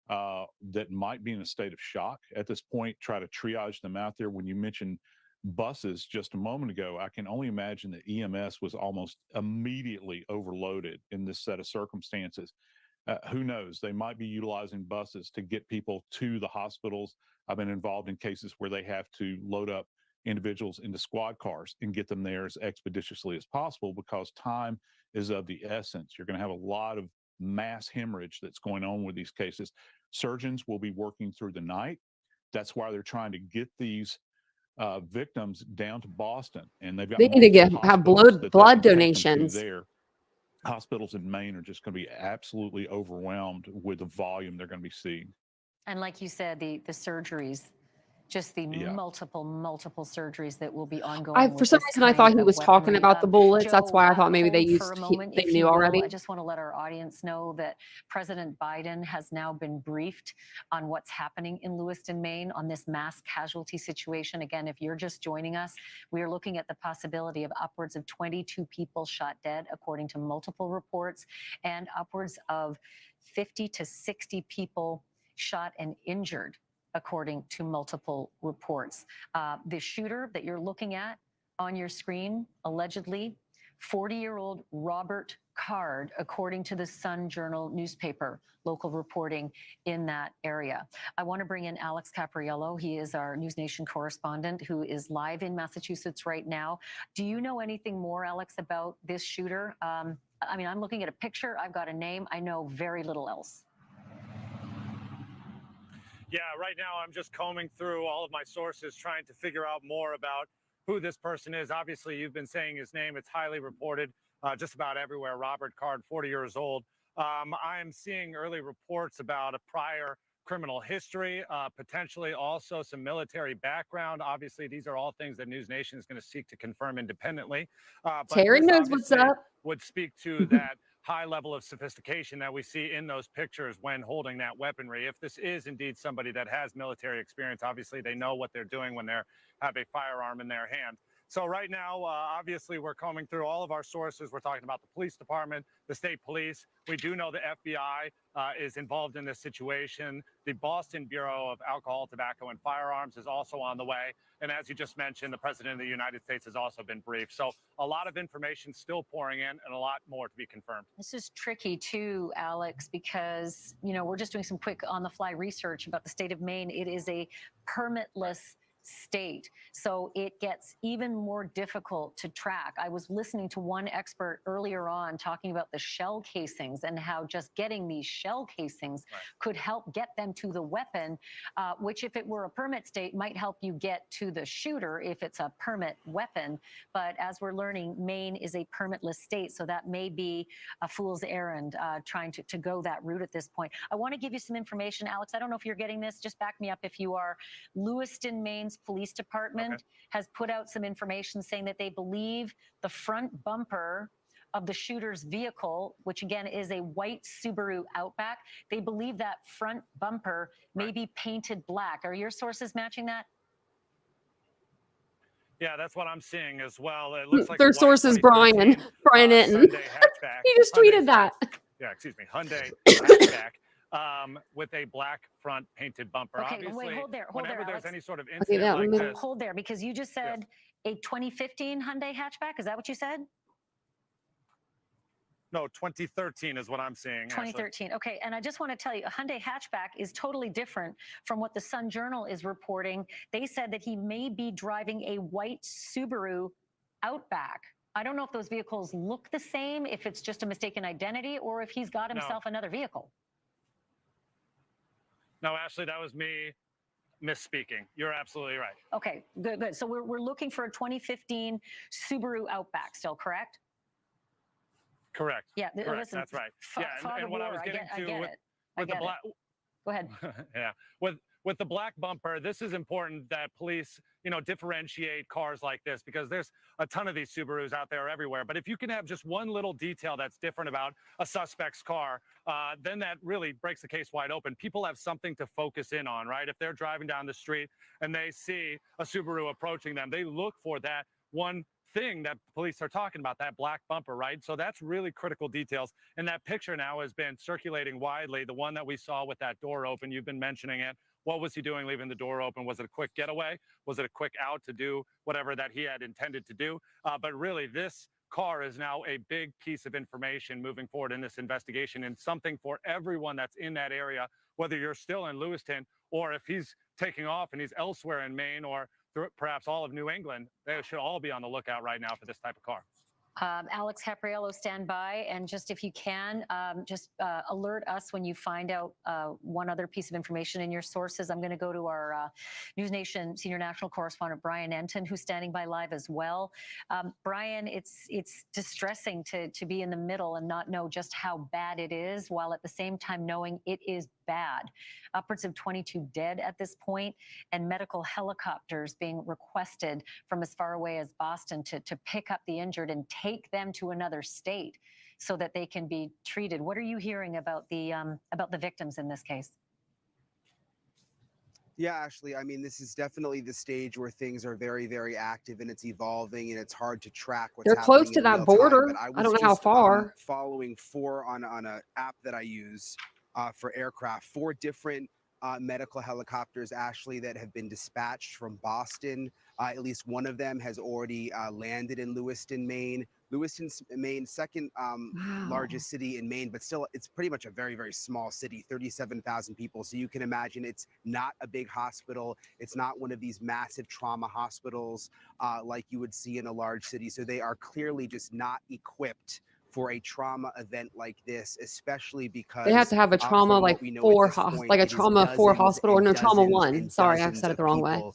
that might be in a state of shock at this point, try to triage them out there. When you mentioned buses just a moment ago, I can only imagine that EMS was almost immediately overloaded in this set of circumstances. Who knows? They might be utilizing buses to get people to the hospitals. I've been involved in cases where they have to load up individuals into squad cars and get them there as expeditiously as possible because time is of the essence. You're going to have a lot of mass hemorrhage that's going on with these cases. Surgeons will be working through the night. That's why they're trying to get these victims down to Boston, and they've got They need to multiple have hospitals that they blood can take them to donations. there. Hospitals in Maine are just going to be absolutely overwhelmed with the volume they're going to be seeing. And like you said, the surgeries, just the multiple surgeries that will be ongoing. For some reason, I thought he was talking about the bullets. That's Joe, why I thought maybe they hold for used a moment, they if knew you will. already. I just want to let our audience know that President Biden has now been briefed on what's happening in Lewiston, Maine, on this mass casualty situation. Again, if you're just joining us, we are looking at the possibility of upwards of 22 people shot dead, according to multiple reports, and upwards of 50 to 60 people shot and injured, according to multiple reports. The shooter that you're looking at on your screen, allegedly 40-year-old Robert Card, according to the Sun Journal newspaper, local reporting in that area. I want to bring in Alex Capriello. He is our News Nation correspondent who is live in Massachusetts right now. Do you know anything more, Alex, about this shooter? I mean, I'm looking at a picture. I've got a name. I know very little else. Yeah, right now I'm just combing through all of my sources trying to figure out more about who this person is. Obviously, you've been saying his name. It's highly reported just about everywhere. Robert Card, 40 years old. I'm seeing early reports about a prior criminal history, potentially also some military background. Obviously, these are all things that News Nation is going to seek to confirm independently. But Terry this knows what's obviously up. would speak to that high level of sophistication that we see in those pictures when holding that weaponry. If this is indeed somebody that has military experience, obviously they know what they're doing when they have a firearm in their hand. So right now, obviously, we're combing through all of our sources. We're talking about the police department, the state police. We do know the FBI is involved in this situation. The Boston Bureau of Alcohol, Tobacco, and Firearms is also on the way. And as you just mentioned, the President of the United States has also been briefed. So a lot of information still pouring in and a lot more to be confirmed. This is tricky too, Alex, because, you know, we're just doing some quick on-the-fly research about the state of Maine. It is a permitless state, so it gets even more difficult to track. I was listening to one expert earlier on talking about the shell casings and how just getting these shell casings could help get them to the weapon, which if it were a permit state might help you get to the shooter if it's a permit weapon. But as we're learning, Maine is a permitless state, so that may be a fool's errand trying to go that route at this point. I want to give you some information, Alex. I don't know if you're getting this. Just back me up if you are. Lewiston, Maine's police department has put out some information saying that they believe the front bumper of the shooter's vehicle, which again is a white Subaru Outback, they believe that front bumper may be painted black. Are your sources matching that? Yeah, that's what I'm seeing as well. It looks like Their source is Bryan Hinton. hatchback. He just tweeted that. Yeah, excuse me, Hyundai hatchback with a black front painted bumper. Okay, Obviously, wait, hold there, whenever there's Alex. any sort of incident like this, Hold there, because you just said a 2015 Hyundai hatchback. Is that what you said? no, 2013 is what I'm seeing. 2013. Ashley. Okay, and I just want to tell you, a Hyundai hatchback is totally different from what the Sun Journal is reporting. They said that he may be driving a white Subaru Outback. I don't know if those vehicles look the same, if it's just a mistaken identity, or if he's got himself another vehicle. No, Ashley, that was me misspeaking. You're absolutely right. Okay, good, good. So we're looking for a 2015 Subaru Outback still, correct? Correct. Yeah, correct. listen, That's right. and what I was getting to with the black. Go ahead. Yeah, with the black bumper, this is important that police, differentiate cars like this because there's a ton of these Subarus out there everywhere. But if you can have just one little detail that's different about a suspect's car, then that really breaks the case wide open. People have something to focus in on, right? If they're driving down the street and they see a Subaru approaching them, they look for that one thing that police are talking about, that black bumper, right? So that's really critical details. And that picture now has been circulating widely. The one that we saw with that door open, you've been mentioning it. What was he doing leaving the door open? Was it a quick getaway? Was it a quick out to do whatever that he had intended to do? But really, this car is now a big piece of information moving forward in this investigation and something for everyone that's in that area, whether you're still in Lewiston or if he's taking off and he's elsewhere in Maine or perhaps all of New England. They should all be on the lookout right now for this type of car. Alex Capriello, stand by. And just if you can, just alert us when you find out one other piece of information in your sources. I'm going to go to our News Nation senior national correspondent, Brian Enton, who's standing by live as well. Brian, it's distressing to be in the middle and not know just how bad it is, while at the same time knowing it is bad. Upwards of 22 dead at this point, and medical helicopters being requested from as far away as Boston to pick up the injured and take them to another state so that they can be treated. What are you hearing about the victims in this case? Yeah, Ashley, I mean, this is definitely the stage where things are very, very active and it's evolving and it's hard to track what's They're happening close to in that real border. time. But I I was don't know how just far. following on an app that I use for aircraft, 4 different medical helicopters, Ashley, that have been dispatched from Boston. At least one of them has already landed in Lewiston, Maine. Lewiston, Maine, second largest city in Maine, but still it's pretty much a very, very small city, 37,000 people. So you can imagine it's not a big hospital. It's not one of these massive trauma hospitals like you would see in a large city. So they are clearly just not equipped for a trauma event like this, especially because They have to have a trauma from like what we know at 4 this point, like a it is trauma 4 dozens hospital, or and no, trauma dozens 1. and Sorry, I've dozens said it of the wrong way. people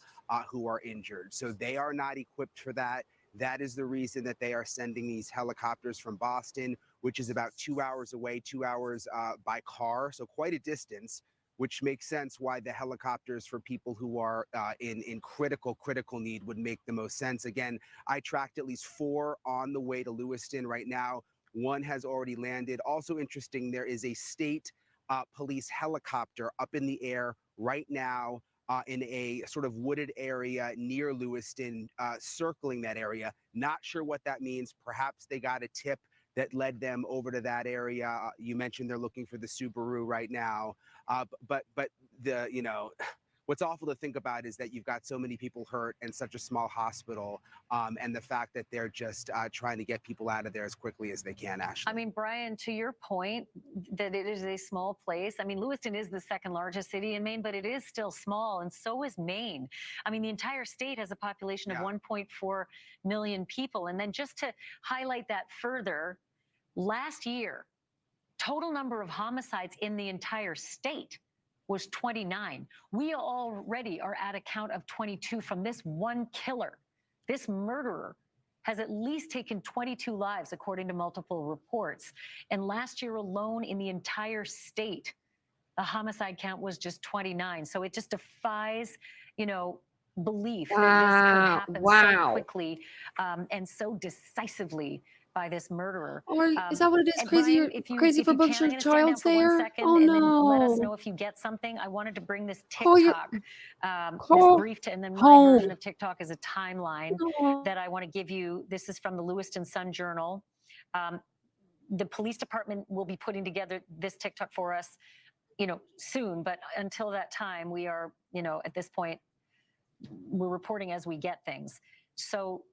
who are injured. So they are not equipped for that. That is the reason that they are sending these helicopters from Boston, which is about 2 hours away, 2 hours by car, so quite a distance, which makes sense why the helicopters for people who are in critical need would make the most sense. Again, I tracked at least 4 on the way to Lewiston right now. 1 has already landed. Also interesting, there is a state police helicopter up in the air right now in a sort of wooded area near Lewiston, circling that area. Not sure what that means. Perhaps they got a tip that led them over to that area. You mentioned they're looking for the Subaru right now, but the what's awful to think about is that you've got so many people hurt in such a small hospital, and the fact that they're just trying to get people out of there as quickly as they can, Ashley. I mean, Brian, to your point that it is a small place. I mean, Lewiston is the second largest city in Maine, but it is still small, and so is Maine. I mean, the entire state has a population of 1.4 million people. And then just to highlight that further, last year, total number of homicides in the entire state was 29. We already are at a count of 22 from this one killer. This murderer has at least taken 22 lives, according to multiple reports. And last year alone in the entire state, the homicide count was just 29. So it just defies, belief that this could happen so quickly and so decisively by this murderer. Or is that what it is? And Crazy, Brian, if you for can, books I'm your going to stand down child's for 1 there? second Oh and then let us no. know if you get something. I wanted to bring this Call your- TikTok, this call brief, and then my home. version of TikTok is a timeline that I want to give you. This is from the Lewiston Sun Journal. The police department will be putting together this TikTok for us, soon. But until that time, we are, at this point, we're reporting as we get things. So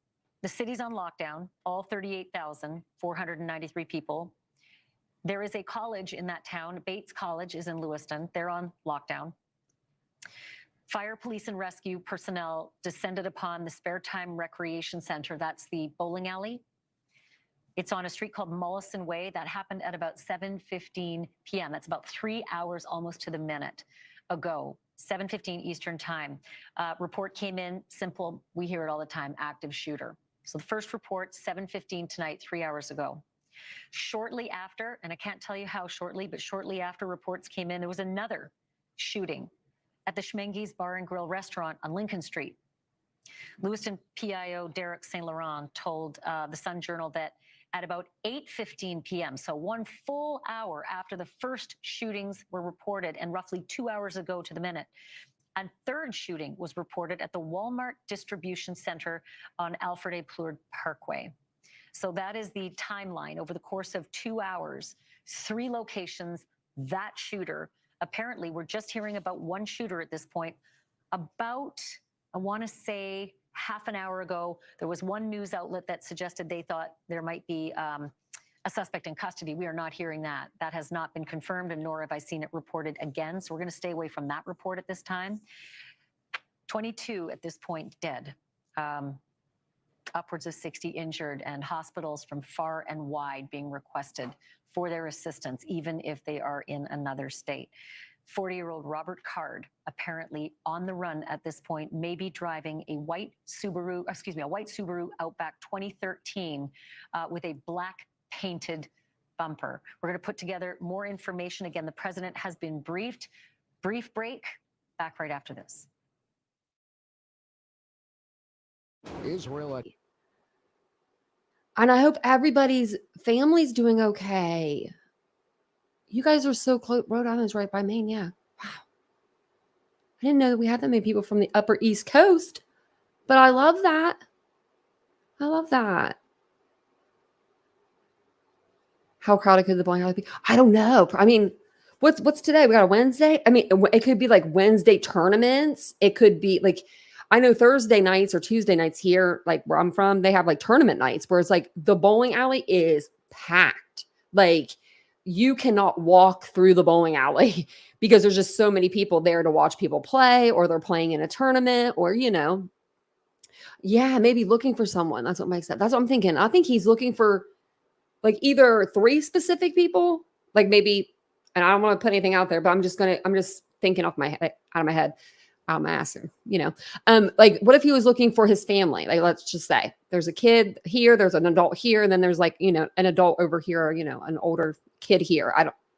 the city's on lockdown, all 38,493 people. There is a college in that town. Bates College is in Lewiston. They're on lockdown. Fire, police, and rescue personnel descended upon the Spare Time Recreation Center. That's the bowling alley. It's on a street called Mollison Way. That happened at about 7:15 p.m. That's about 3 hours almost to the minute ago, 7:15 Eastern time. Report came in, simple, we hear it all the time, active shooter. So the first report, 7:15 tonight, 3 hours ago. Shortly after, and I can't tell you how shortly, but shortly after reports came in, there was another shooting at the Schmenge's Bar and Grill restaurant on Lincoln Street. Lewiston PIO Derek St. Laurent told the Sun Journal that at about 8:15 p.m., so 1 full hour after the first shootings were reported and roughly 2 hours ago to the minute, a third shooting was reported at the Walmart Distribution Center on Alfred A. Plurd Parkway. So that is the timeline over the course of 2 hours, 3 locations, that shooter. Apparently, we're just hearing about one shooter at this point. About, I want to say, half an hour ago, there was one news outlet that suggested they thought there might be a suspect in custody. We are not hearing that. That has not been confirmed, and nor have I seen it reported again. So we're going to stay away from that report at this time. 22 at this point dead. upwards of 60 injured, and hospitals from far and wide being requested for their assistance, even if they are in another state. 40-year-old Robert Card, apparently on the run at this point, may be driving a white Subaru Outback 2013 with a black painted bumper. We're going to put together more information. Again, the president has been briefed. Brief break. Back right after this. Israel. And I hope everybody's family's doing okay. You guys are so close. Rhode Island's right by Maine. Yeah. Wow. I didn't know that we had that many people from the upper East Coast, but I love that. I love that. How crowded could the bowling alley be? I don't know. I mean, what's today? We got a Wednesday. I mean, it could be like Wednesday tournaments. It could be like, I know Thursday nights or Tuesday nights here, like where I'm from, they have like tournament nights where it's like the bowling alley is packed. Like you cannot walk through the bowling alley because there's just so many people there to watch people play, or they're playing in a tournament, or, yeah, maybe looking for someone. That's what Mike said. That's what I'm thinking. I think he's looking for like either 3 specific people, like maybe, and I don't want to put anything out there, but I'm just thinking off my head, out of my head, out of my ass, like what if he was looking for his family? Like, let's just say there's a kid here, there's an adult here, and then there's like, an adult over here, or, an older kid here.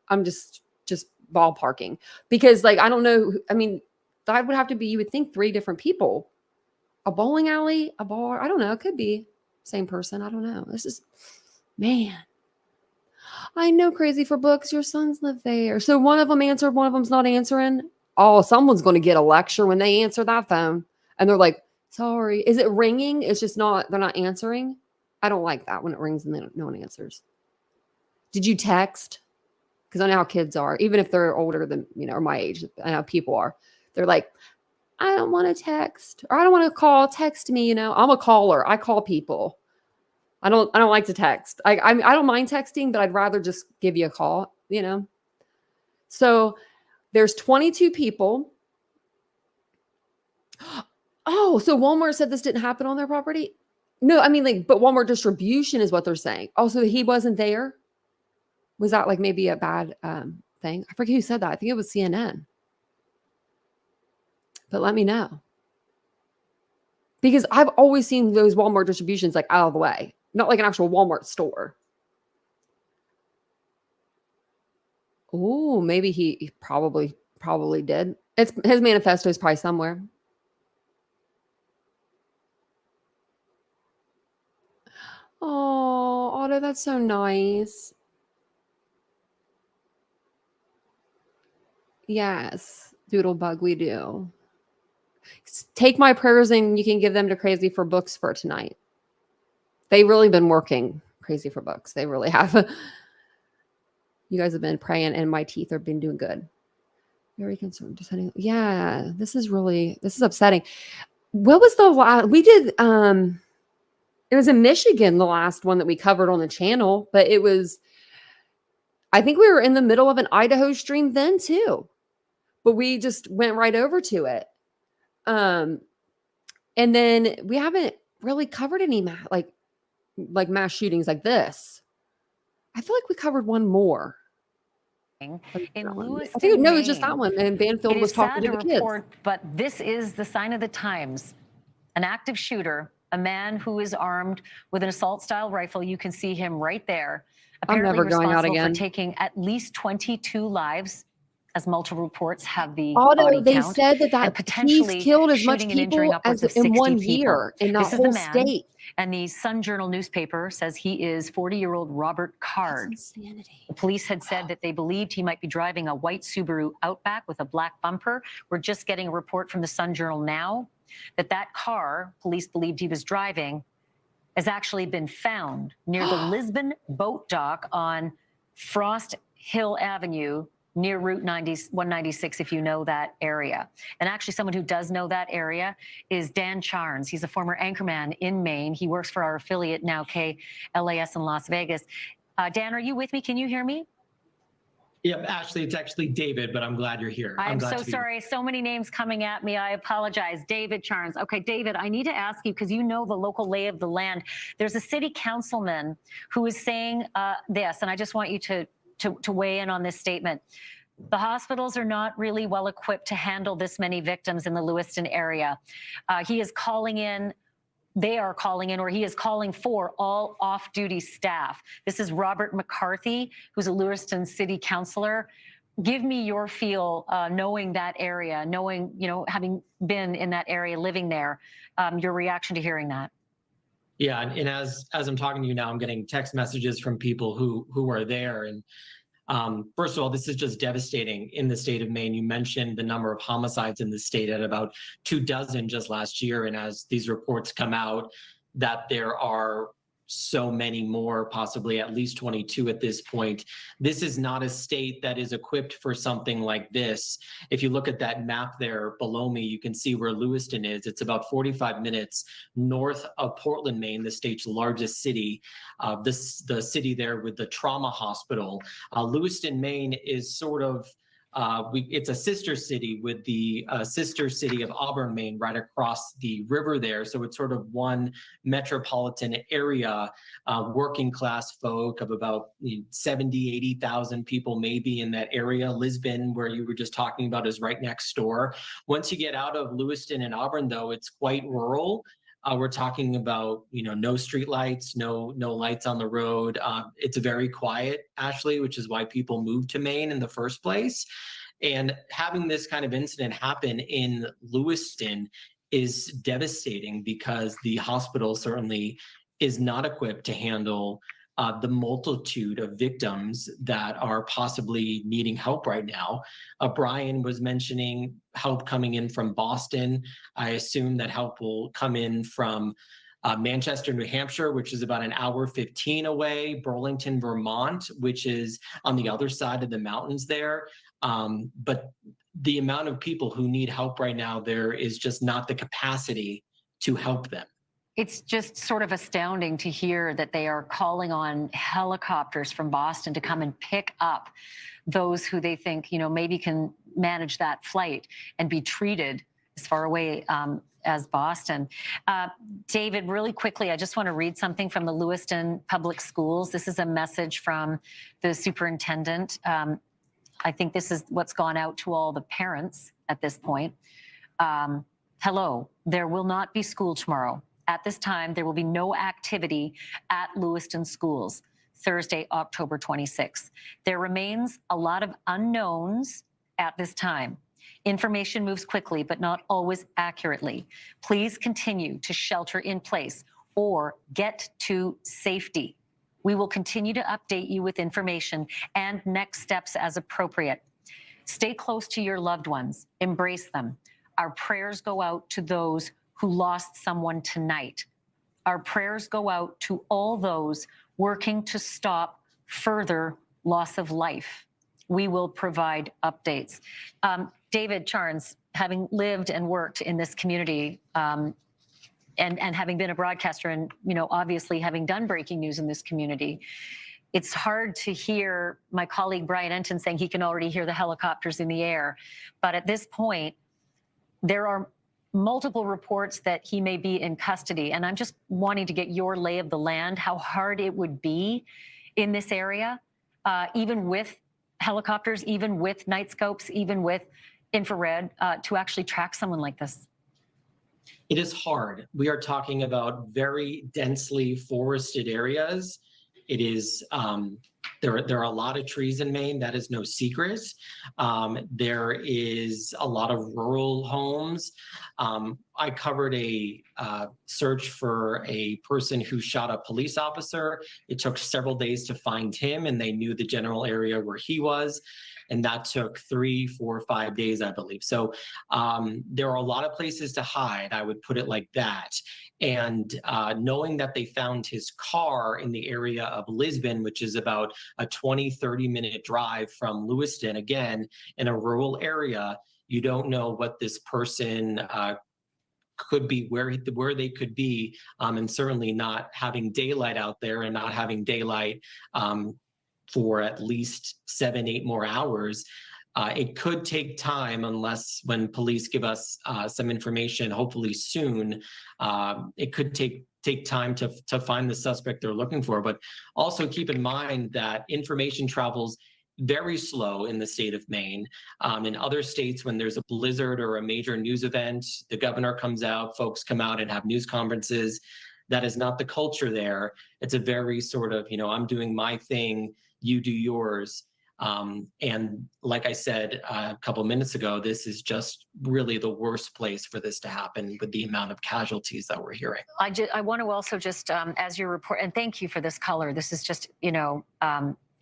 I'm just ballparking, because like, I don't know. I mean, that would have to be, you would think 3 different people, a bowling alley, a bar. I don't know. It could be same person. I don't know. This is, man, I know, Crazy for Books. Your sons live there. So one of them answered, one of them's not answering. Oh, someone's going to get a lecture when they answer that phone. And they're like, sorry. Is it ringing? It's just not, they're not answering. I don't like that when it rings and then no one answers. Did you text? Because I know how kids are, even if they're older than, or my age, I know people are. They're like, I don't want to text, or I don't want to call, text me, I'm a caller. I call people. I don't like to text. I don't mind texting, but I'd rather just give you a call, So there's 22 people. Oh, so Walmart said this didn't happen on their property? No, I mean, but Walmart distribution is what they're saying. Oh, so he wasn't there? Was that like maybe a bad thing? I forget who said that. I think it was CNN. But let me know. Because I've always seen those Walmart distributions like out of the way. Not like an actual Walmart store. Oh, maybe he probably did. His manifesto is probably somewhere. Oh, Otto, that's so nice. Yes, Doodlebug, we do. Take my prayers and you can give them to Crazy for Books for tonight. They've really been working, Crazy for Books. They really have. You guys have been praying and my teeth have been doing good. Very concerned. Yeah, this is upsetting. What was the last we did? It was in Michigan, the last one that we covered on the channel, but I think we were in the middle of an Idaho stream then too, but we just went right over to it. And then we haven't really covered any like mass shootings like this. I feel like we covered one more. In Lewiston, I think, no, it was Maine. just that one. And Banfield was talking to the kids. But this is the sign of the times. An active shooter, a man who is armed with an assault-style rifle. You can see him right there. Apparently I'm never going out again. For taking at least 22 lives, as multiple reports have the Although body they count, said that and potentially he's killed as much shooting and injuring people upwards as of 60 in 1 people. year in that This is whole the man, state. and the Sun Journal newspaper says he is 40-year-old Robert Card. That's insanity. The police had said that they believed he might be driving a white Subaru Outback with a black bumper. We're just getting a report from the Sun Journal now that car police believed he was driving has actually been found near the Lisbon boat dock on Frost Hill Avenue near Route 196, if you know that area. And actually someone who does know that area is Dan Charnes. He's a former anchorman in Maine. He works for our affiliate now, KLAS in Las Vegas. Dan, are you with me? Can you hear me? Yep, Ashley, it's actually David, but I'm glad you're here. I'm glad so to be sorry. So many names coming at me. I apologize. David Charns. Okay, David, I need to ask you, because you know the local lay of the land. There's a city councilman who is saying this, and I just want you to weigh in on this statement. The hospitals are not really well equipped to handle this many victims in the Lewiston area. He is calling in. They are calling in, or he is calling for all off-duty staff. This is Robert McCarthy, who's a Lewiston city councilor. Give me your feel, knowing that area, knowing, having been in that area, living there, your reaction to hearing that. Yeah, and as I'm talking to you now, I'm getting text messages from people who are there. And first of all, this is just devastating in the state of Maine. You mentioned the number of homicides in the state at about 24 just last year. And as these reports come out, that there are so many more, possibly at least 22 at this point. This is not a state that is equipped for something like this. If you look at that map there below me, you can see where Lewiston is. It's about 45 minutes north of Portland, Maine, the state's largest city, the city there with the trauma hospital. Lewiston, Maine is sort of it's a sister city with the sister city of Auburn, Maine, right across the river there. So it's sort of one metropolitan area, working class folk of about 70, 80,000 people maybe in that area. Lisbon, where you were just talking about, is right next door. Once you get out of Lewiston and Auburn, though, it's quite rural. We're talking about, no street lights, no lights on the road. It's very quiet, Ashley, which is why people moved to Maine in the first place. And having this kind of incident happen in Lewiston is devastating, because the hospital certainly is not equipped to handle the multitude of victims that are possibly needing help right now. Bryan was mentioning help coming in from Boston. I assume that help will come in from Manchester, New Hampshire, which is about an hour 15 away, Burlington, Vermont, which is on the other side of the mountains there. But the amount of people who need help right now, there is just not the capacity to help them. It's just sort of astounding to hear that they are calling on helicopters from Boston to come and pick up those who they think, maybe can manage that flight and be treated as far away as Boston. David, really quickly, I just want to read something from the Lewiston Public Schools. This is a message from the superintendent. I think this is what's gone out to all the parents at this point. Hello, there will not be school tomorrow. At this time, there will be no activity at Lewiston schools, Thursday, October 26th. There remains a lot of unknowns at this time. Information moves quickly, but not always accurately. Please continue to shelter in place or get to safety. We will continue to update you with information and next steps as appropriate. Stay close to your loved ones. Embrace them. Our prayers go out to those who lost someone tonight. Our prayers go out to all those working to stop further loss of life. We will provide updates. David Charns, having lived and worked in this community, and having been a broadcaster and, obviously having done breaking news in this community, it's hard to hear my colleague Brian Enton saying he can already hear the helicopters in the air. But at this point, there are multiple reports that he may be in custody. And I'm just wanting to get your lay of the land, how hard it would be in this area, even with helicopters, even with night scopes, even with infrared, to actually track someone like this. It is hard. We are talking about very densely forested areas. It is, there are a lot of trees in Maine. That is no secret. There is a lot of rural homes. I covered a search for a person who shot a police officer. It took several days to find him, and they knew the general area where he was. And that took 3, 4, 5 days, I believe. So there are a lot of places to hide, I would put it like that. And knowing that they found his car in the area of Lisbon, which is about a 20, 30-minute drive from Lewiston, again, in a rural area, you don't know what this person could be, where they could be, and certainly not having daylight out there and not having daylight for at least 7-8 more hours. It could take time unless when police give us some information, hopefully soon, it could take time to find the suspect they're looking for. But also keep in mind that information travels very slow in the state of Maine. In other states, when there's a blizzard or a major news event, the governor comes out, folks come out and have news conferences. That is not the culture there. It's a very sort of, I'm doing my thing, you do yours. And like I said a couple of minutes ago, this is just really the worst place for this to happen with the amount of casualties that we're hearing. I want to also just, as your report, and thank you for this color. This is just,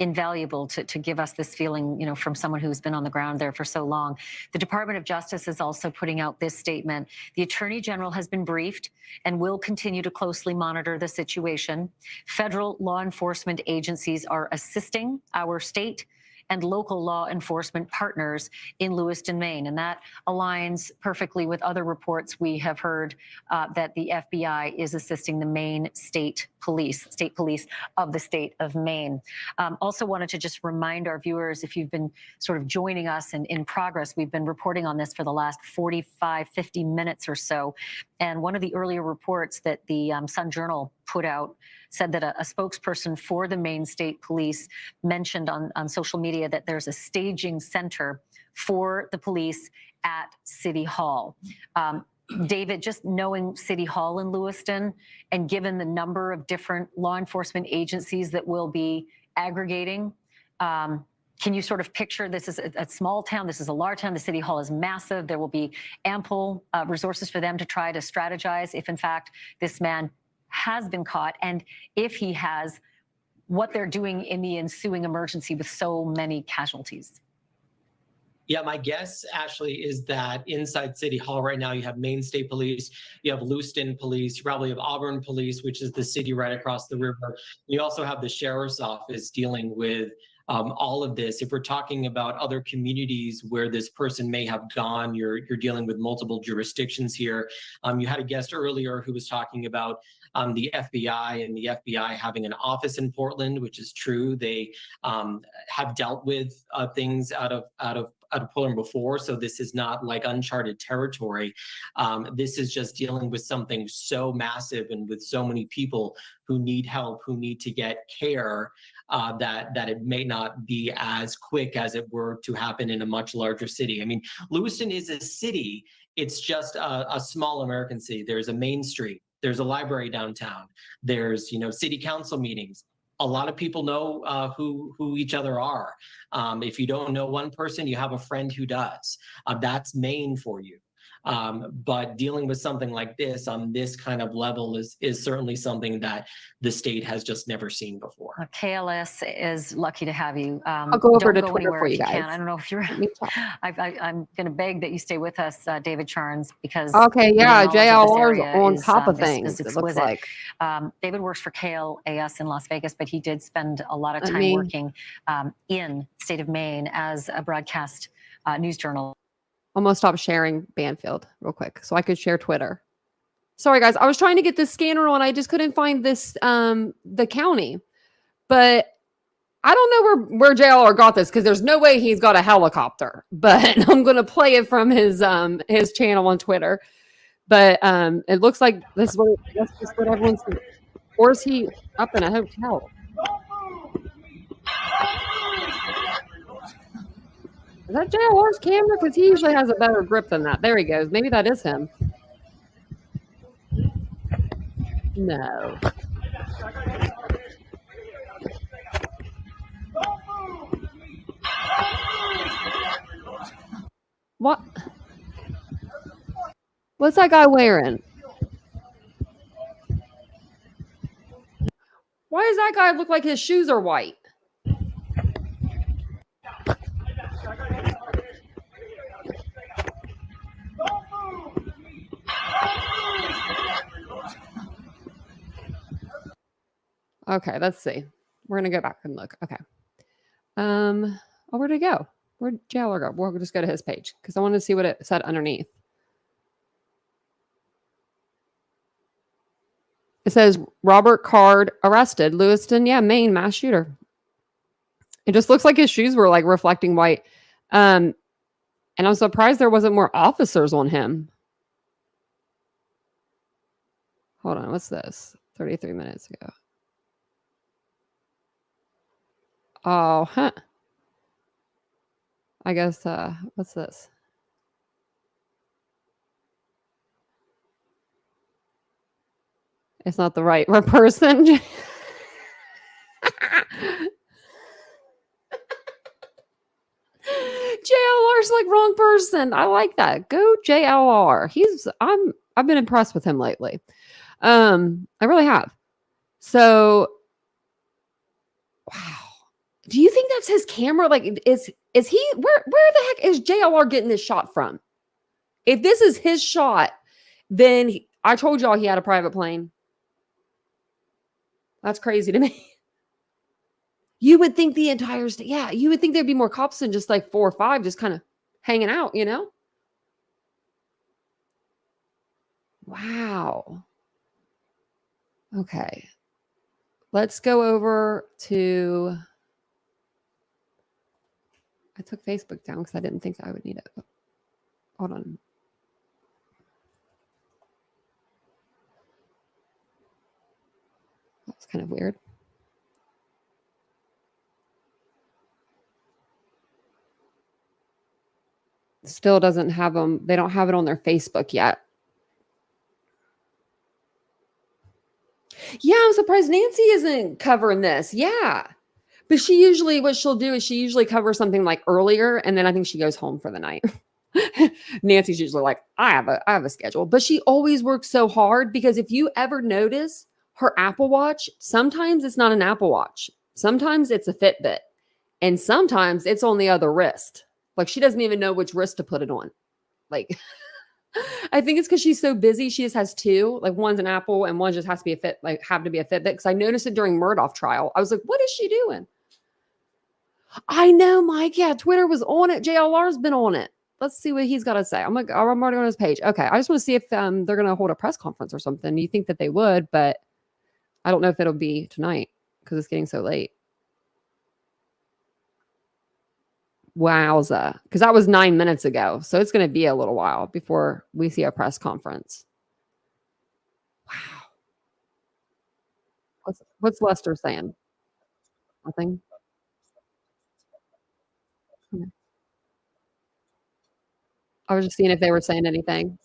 invaluable to give us this feeling, from someone who's been on the ground there for so long. The Department of Justice is also putting out this statement. The Attorney General has been briefed and will continue to closely monitor the situation. Federal law enforcement agencies are assisting our state and local law enforcement partners in Lewiston, Maine. And that aligns perfectly with other reports we have heard that the FBI is assisting the Maine state police of the state of Maine. Also wanted to just remind our viewers, if you've been sort of joining us and in progress, we've been reporting on this for the last 45, 50 minutes or so. And one of the earlier reports that the Sun Journal put out said that a spokesperson for the Maine State Police mentioned on social media that there's a staging center for the police at City Hall. David, just knowing City Hall in Lewiston and given the number of different law enforcement agencies that will be aggregating, can you sort of picture this is a small town, this is a large town, the City Hall is massive, there will be ample resources for them to try to strategize if in fact this man has been caught, and if he has, what they're doing in the ensuing emergency with so many casualties. Yeah, my guess, Ashley, is that inside City Hall right now, you have Maine State Police, you have Lewiston Police, you probably have Auburn Police, which is the city right across the river. You also have the Sheriff's Office dealing with all of this. If we're talking about other communities where this person may have gone, you're dealing with multiple jurisdictions here. You had a guest earlier who was talking about the FBI and the FBI having an office in Portland, which is true. They have dealt with things out of Portland before, so this is not like uncharted territory. This is just dealing with something so massive and with so many people who need help, who need to get care, that it may not be as quick as it were to happen in a much larger city. I mean, Lewiston is a city. It's just a small American city. There's a Main Street. There's a library downtown. There's, city council meetings. A lot of people know who each other are. If you don't know one person, you have a friend who does. That's Maine for you. But dealing with something like this on this kind of level is certainly something that the state has just never seen before. KLS is lucky to have you. I'll go over don't to go Twitter anywhere for if you guys. can. I don't know if you're. I'm going to beg that you stay with us, David Charns, because Okay, your yeah, knowledge of this JLR's area on is, top of is things, it looks exquisite. like. David works for KLAS in Las Vegas, but he did spend a lot of I time mean- working in state of Maine as a broadcast news journalist. Almost stop sharing Banfield real quick so I could share Twitter. Sorry, guys. I was trying to get this scanner on. I just couldn't find this, the county. But I don't know where JLR got this because there's no way he's got a helicopter. But I'm going to play it from his channel on Twitter. But it looks like that's just what everyone's doing. Or is he up in a hotel? Is that JLR's camera? Because he usually has a better grip than that. There he goes. Maybe that is him. No. What? What's that guy wearing? Why does that guy look like his shoes are white? Okay, let's see. We're gonna go back and look. Okay. Oh, where'd it go? Where'd JLR go? We'll just go to his page because I want to see what it said underneath. It says Robert Card arrested, Lewiston, Maine mass shooter. It just looks like his shoes were like reflecting white. And I'm surprised there wasn't more officers on him. Hold on, what's this? 33 minutes ago. Oh, huh. I guess, what's this? It's not the right person. JLR's like wrong person. I like that. Go JLR. I've been impressed with him lately. I really have. So, wow. Do you think that's his camera? Like, is he where the heck is JLR getting this shot from? If this is his shot, then I told y'all he had a private plane. That's crazy to me. You would think the entire state, yeah, you would think there'd be more cops than just like 4 or 5 just kind of hanging out, you know? Wow. Okay. Let's go over to, I took Facebook down because I didn't think I would need it. Hold on. That's kind of weird. Still doesn't have them. They don't have it on their Facebook yet. Yeah, I'm surprised Nancy isn't covering this. Yeah. But she usually, what she'll do is she usually covers something like earlier, and then I think she goes home for the night. Nancy's usually like, I have a schedule. But she always works so hard because if you ever notice her Apple Watch, sometimes it's not an Apple Watch. Sometimes it's a Fitbit. And sometimes it's on the other wrist. Like she doesn't even know which wrist to put it on. Like, I think it's because she's so busy. She just has 2. Like one's an Apple and one just has to be a Fitbit. Because I noticed it during Murdoch trial. I was like, what is she doing? I know, Mike. Yeah, Twitter was on it. JLR's been on it. Let's see what he's got to say. I'm already on his page. Okay, I just want to see if they're going to hold a press conference or something. You think that they would, but I don't know if it'll be tonight because it's getting so late. Wowza. Because that was 9 minutes ago. So it's going to be a little while before we see a press conference. Wow. What's Lester saying? Nothing? I was just seeing if they were saying anything.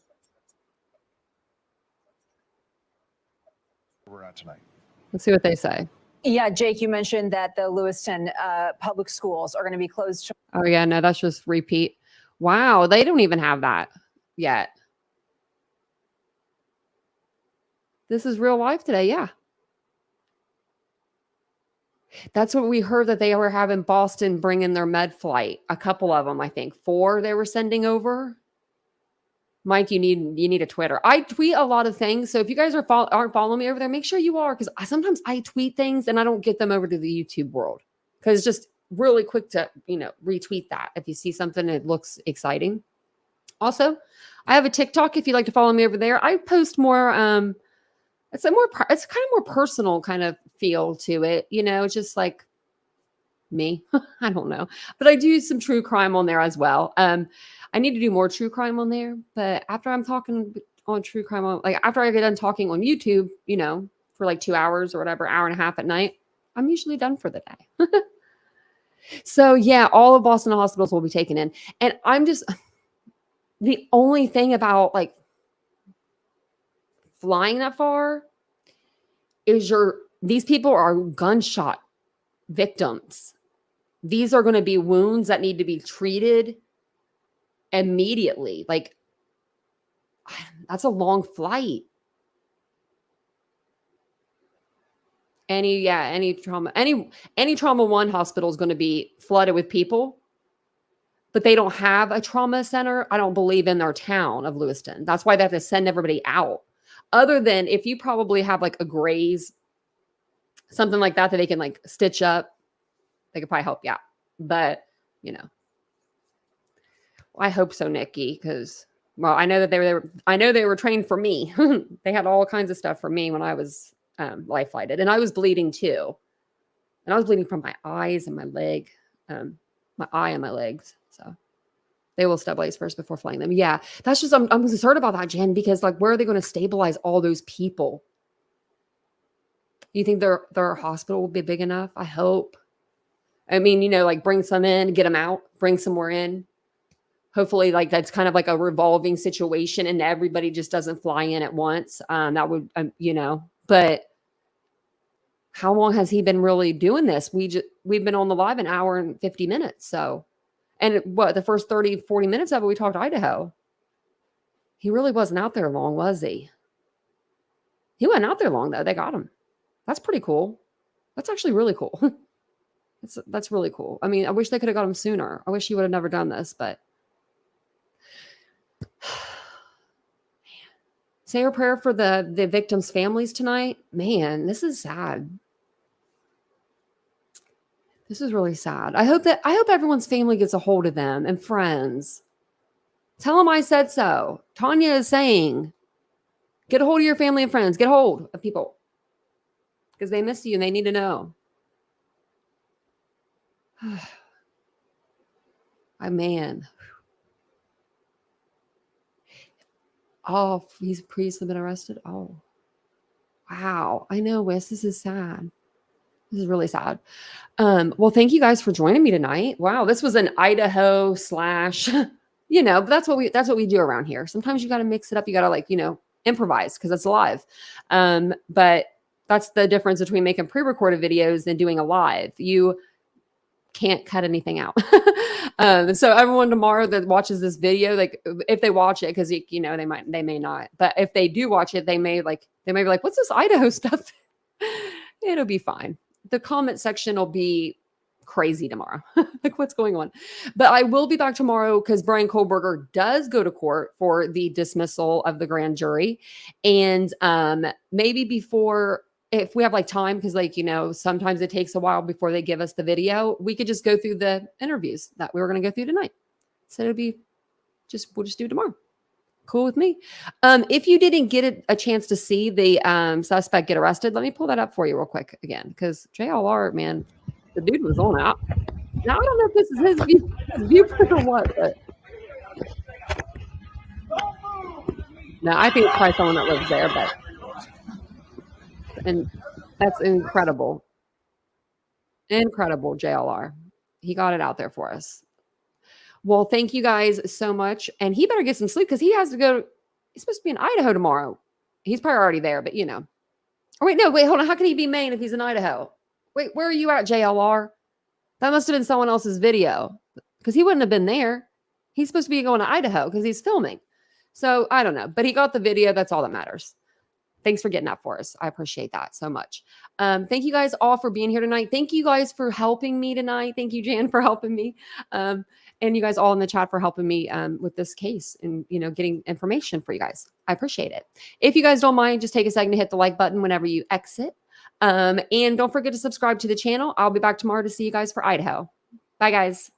We're at tonight. Let's see what they say. Yeah, Jake, you mentioned that the Lewiston public schools are going to be closed. Oh, yeah, no, that's just repeat. Wow, they don't even have that yet. This is real life today, yeah. That's what we heard that they were having Boston bring in their med flight. A couple of them, I think. 4 they were sending over. Mike, you need a Twitter. I tweet a lot of things. So if you guys aren't following me over there, make sure you are. Because sometimes I tweet things and I don't get them over to the YouTube world. Because it's just really quick to, retweet that. If you see something that looks exciting. Also, I have a TikTok if you'd like to follow me over there. I post more, it's kind of more personal kind of feel to it. It's just like me. I don't know. But I do some true crime on there as well. I need to do more true crime on there, but after I'm talking on true crime, after I get done talking on YouTube, for like 2 hours or whatever, hour and a half at night, I'm usually done for the day. So yeah, all of Boston hospitals will be taken in. And I'm just, the only thing about like flying that far is these people are gunshot victims. These are going to be wounds that need to be treated immediately. Like that's a long flight. Any trauma 1 hospital is going to be flooded with people, but they don't have a trauma center. I don't believe in their town of Lewiston. That's why they have to send everybody out. Other than if you probably have like a graze, something like that they can like stitch up, they could probably help you out. But I hope so, Nikki, because I know that they were trained for me. They had all kinds of stuff for me when I was life flighted, and I was bleeding too. And I was bleeding from my eyes and my leg, my eye and my legs. So they will stabilize first before flying them. Yeah, that's just, I'm concerned about that, Jen, because like, where are they going to stabilize all those people? You think their hospital will be big enough? I hope. I mean, you know, like bring some in, get them out, bring some more in. Hopefully, like that's kind of like a revolving situation, and everybody just doesn't fly in at once. That would, you know. But how long has he been really doing this? We've been on the live an hour and 50 minutes. So, and what the first 30, 40 minutes of it, we talked Idaho. He really wasn't out there long, was he? He wasn't out there long though. They got him. That's pretty cool. That's actually really cool. That's really cool. I mean, I wish they could have got him sooner. I wish he would have never done this, but say a prayer for the victims' families tonight. Man, this is sad. This is really sad. I hope everyone's family gets a hold of them and friends. Tell them I said so. Tanya is saying, get a hold of your family and friends. Get a hold of people because they miss you and they need to know. Man. Oh, he's previously been arrested. Oh, wow. I know, Wes. This is sad. This is really sad. Well, thank you guys for joining me tonight. Wow, this was an Idaho / you know, but that's what we do around here. Sometimes you got to mix it up. You got to like, you know, improvise because it's live. But that's the difference between making pre-recorded videos and doing a live. You can't cut anything out. So everyone tomorrow that watches this video, like if they watch it, because you know, they may not, but if they do watch it, they may be like, what's this Idaho stuff? It'll be fine. The comment section will be crazy tomorrow. Like what's going on? But I will be back tomorrow because Bryan Kohberger does go to court for the dismissal of the grand jury. And maybe before, if we have like time, because like, you know, sometimes it takes a while before they give us the video, we could just go through the interviews that we were going to go through tonight. So we'll just do it tomorrow. Cool with me. If you didn't get a chance to see the suspect get arrested, let me pull that up for you real quick again, because JLR, man, the dude was on out. Now I don't know if this is his viewpoint or what, but no, I think it's probably someone that lives there, but and that's incredible. Incredible, JLR. He got it out there for us. Well, thank you guys so much. And he better get some sleep because he has to go. He's supposed to be in Idaho tomorrow. He's probably already there, but you know. Oh, wait, no, wait, hold on. How can he be Maine if he's in Idaho? Wait, where are you at, JLR? That must have been someone else's video because he wouldn't have been there. He's supposed to be going to Idaho because he's filming. So I don't know, but he got the video. That's all that matters. Thanks for getting that for us. I appreciate that so much. Thank you guys all for being here tonight. Thank you guys for helping me tonight. Thank you, Jan, for helping me. And you guys all in the chat for helping me with this case and, you know, getting information for you guys. I appreciate it. If you guys don't mind, just take a second to hit the like button whenever you exit. And don't forget to subscribe to the channel. I'll be back tomorrow to see you guys for Idaho. Bye, guys.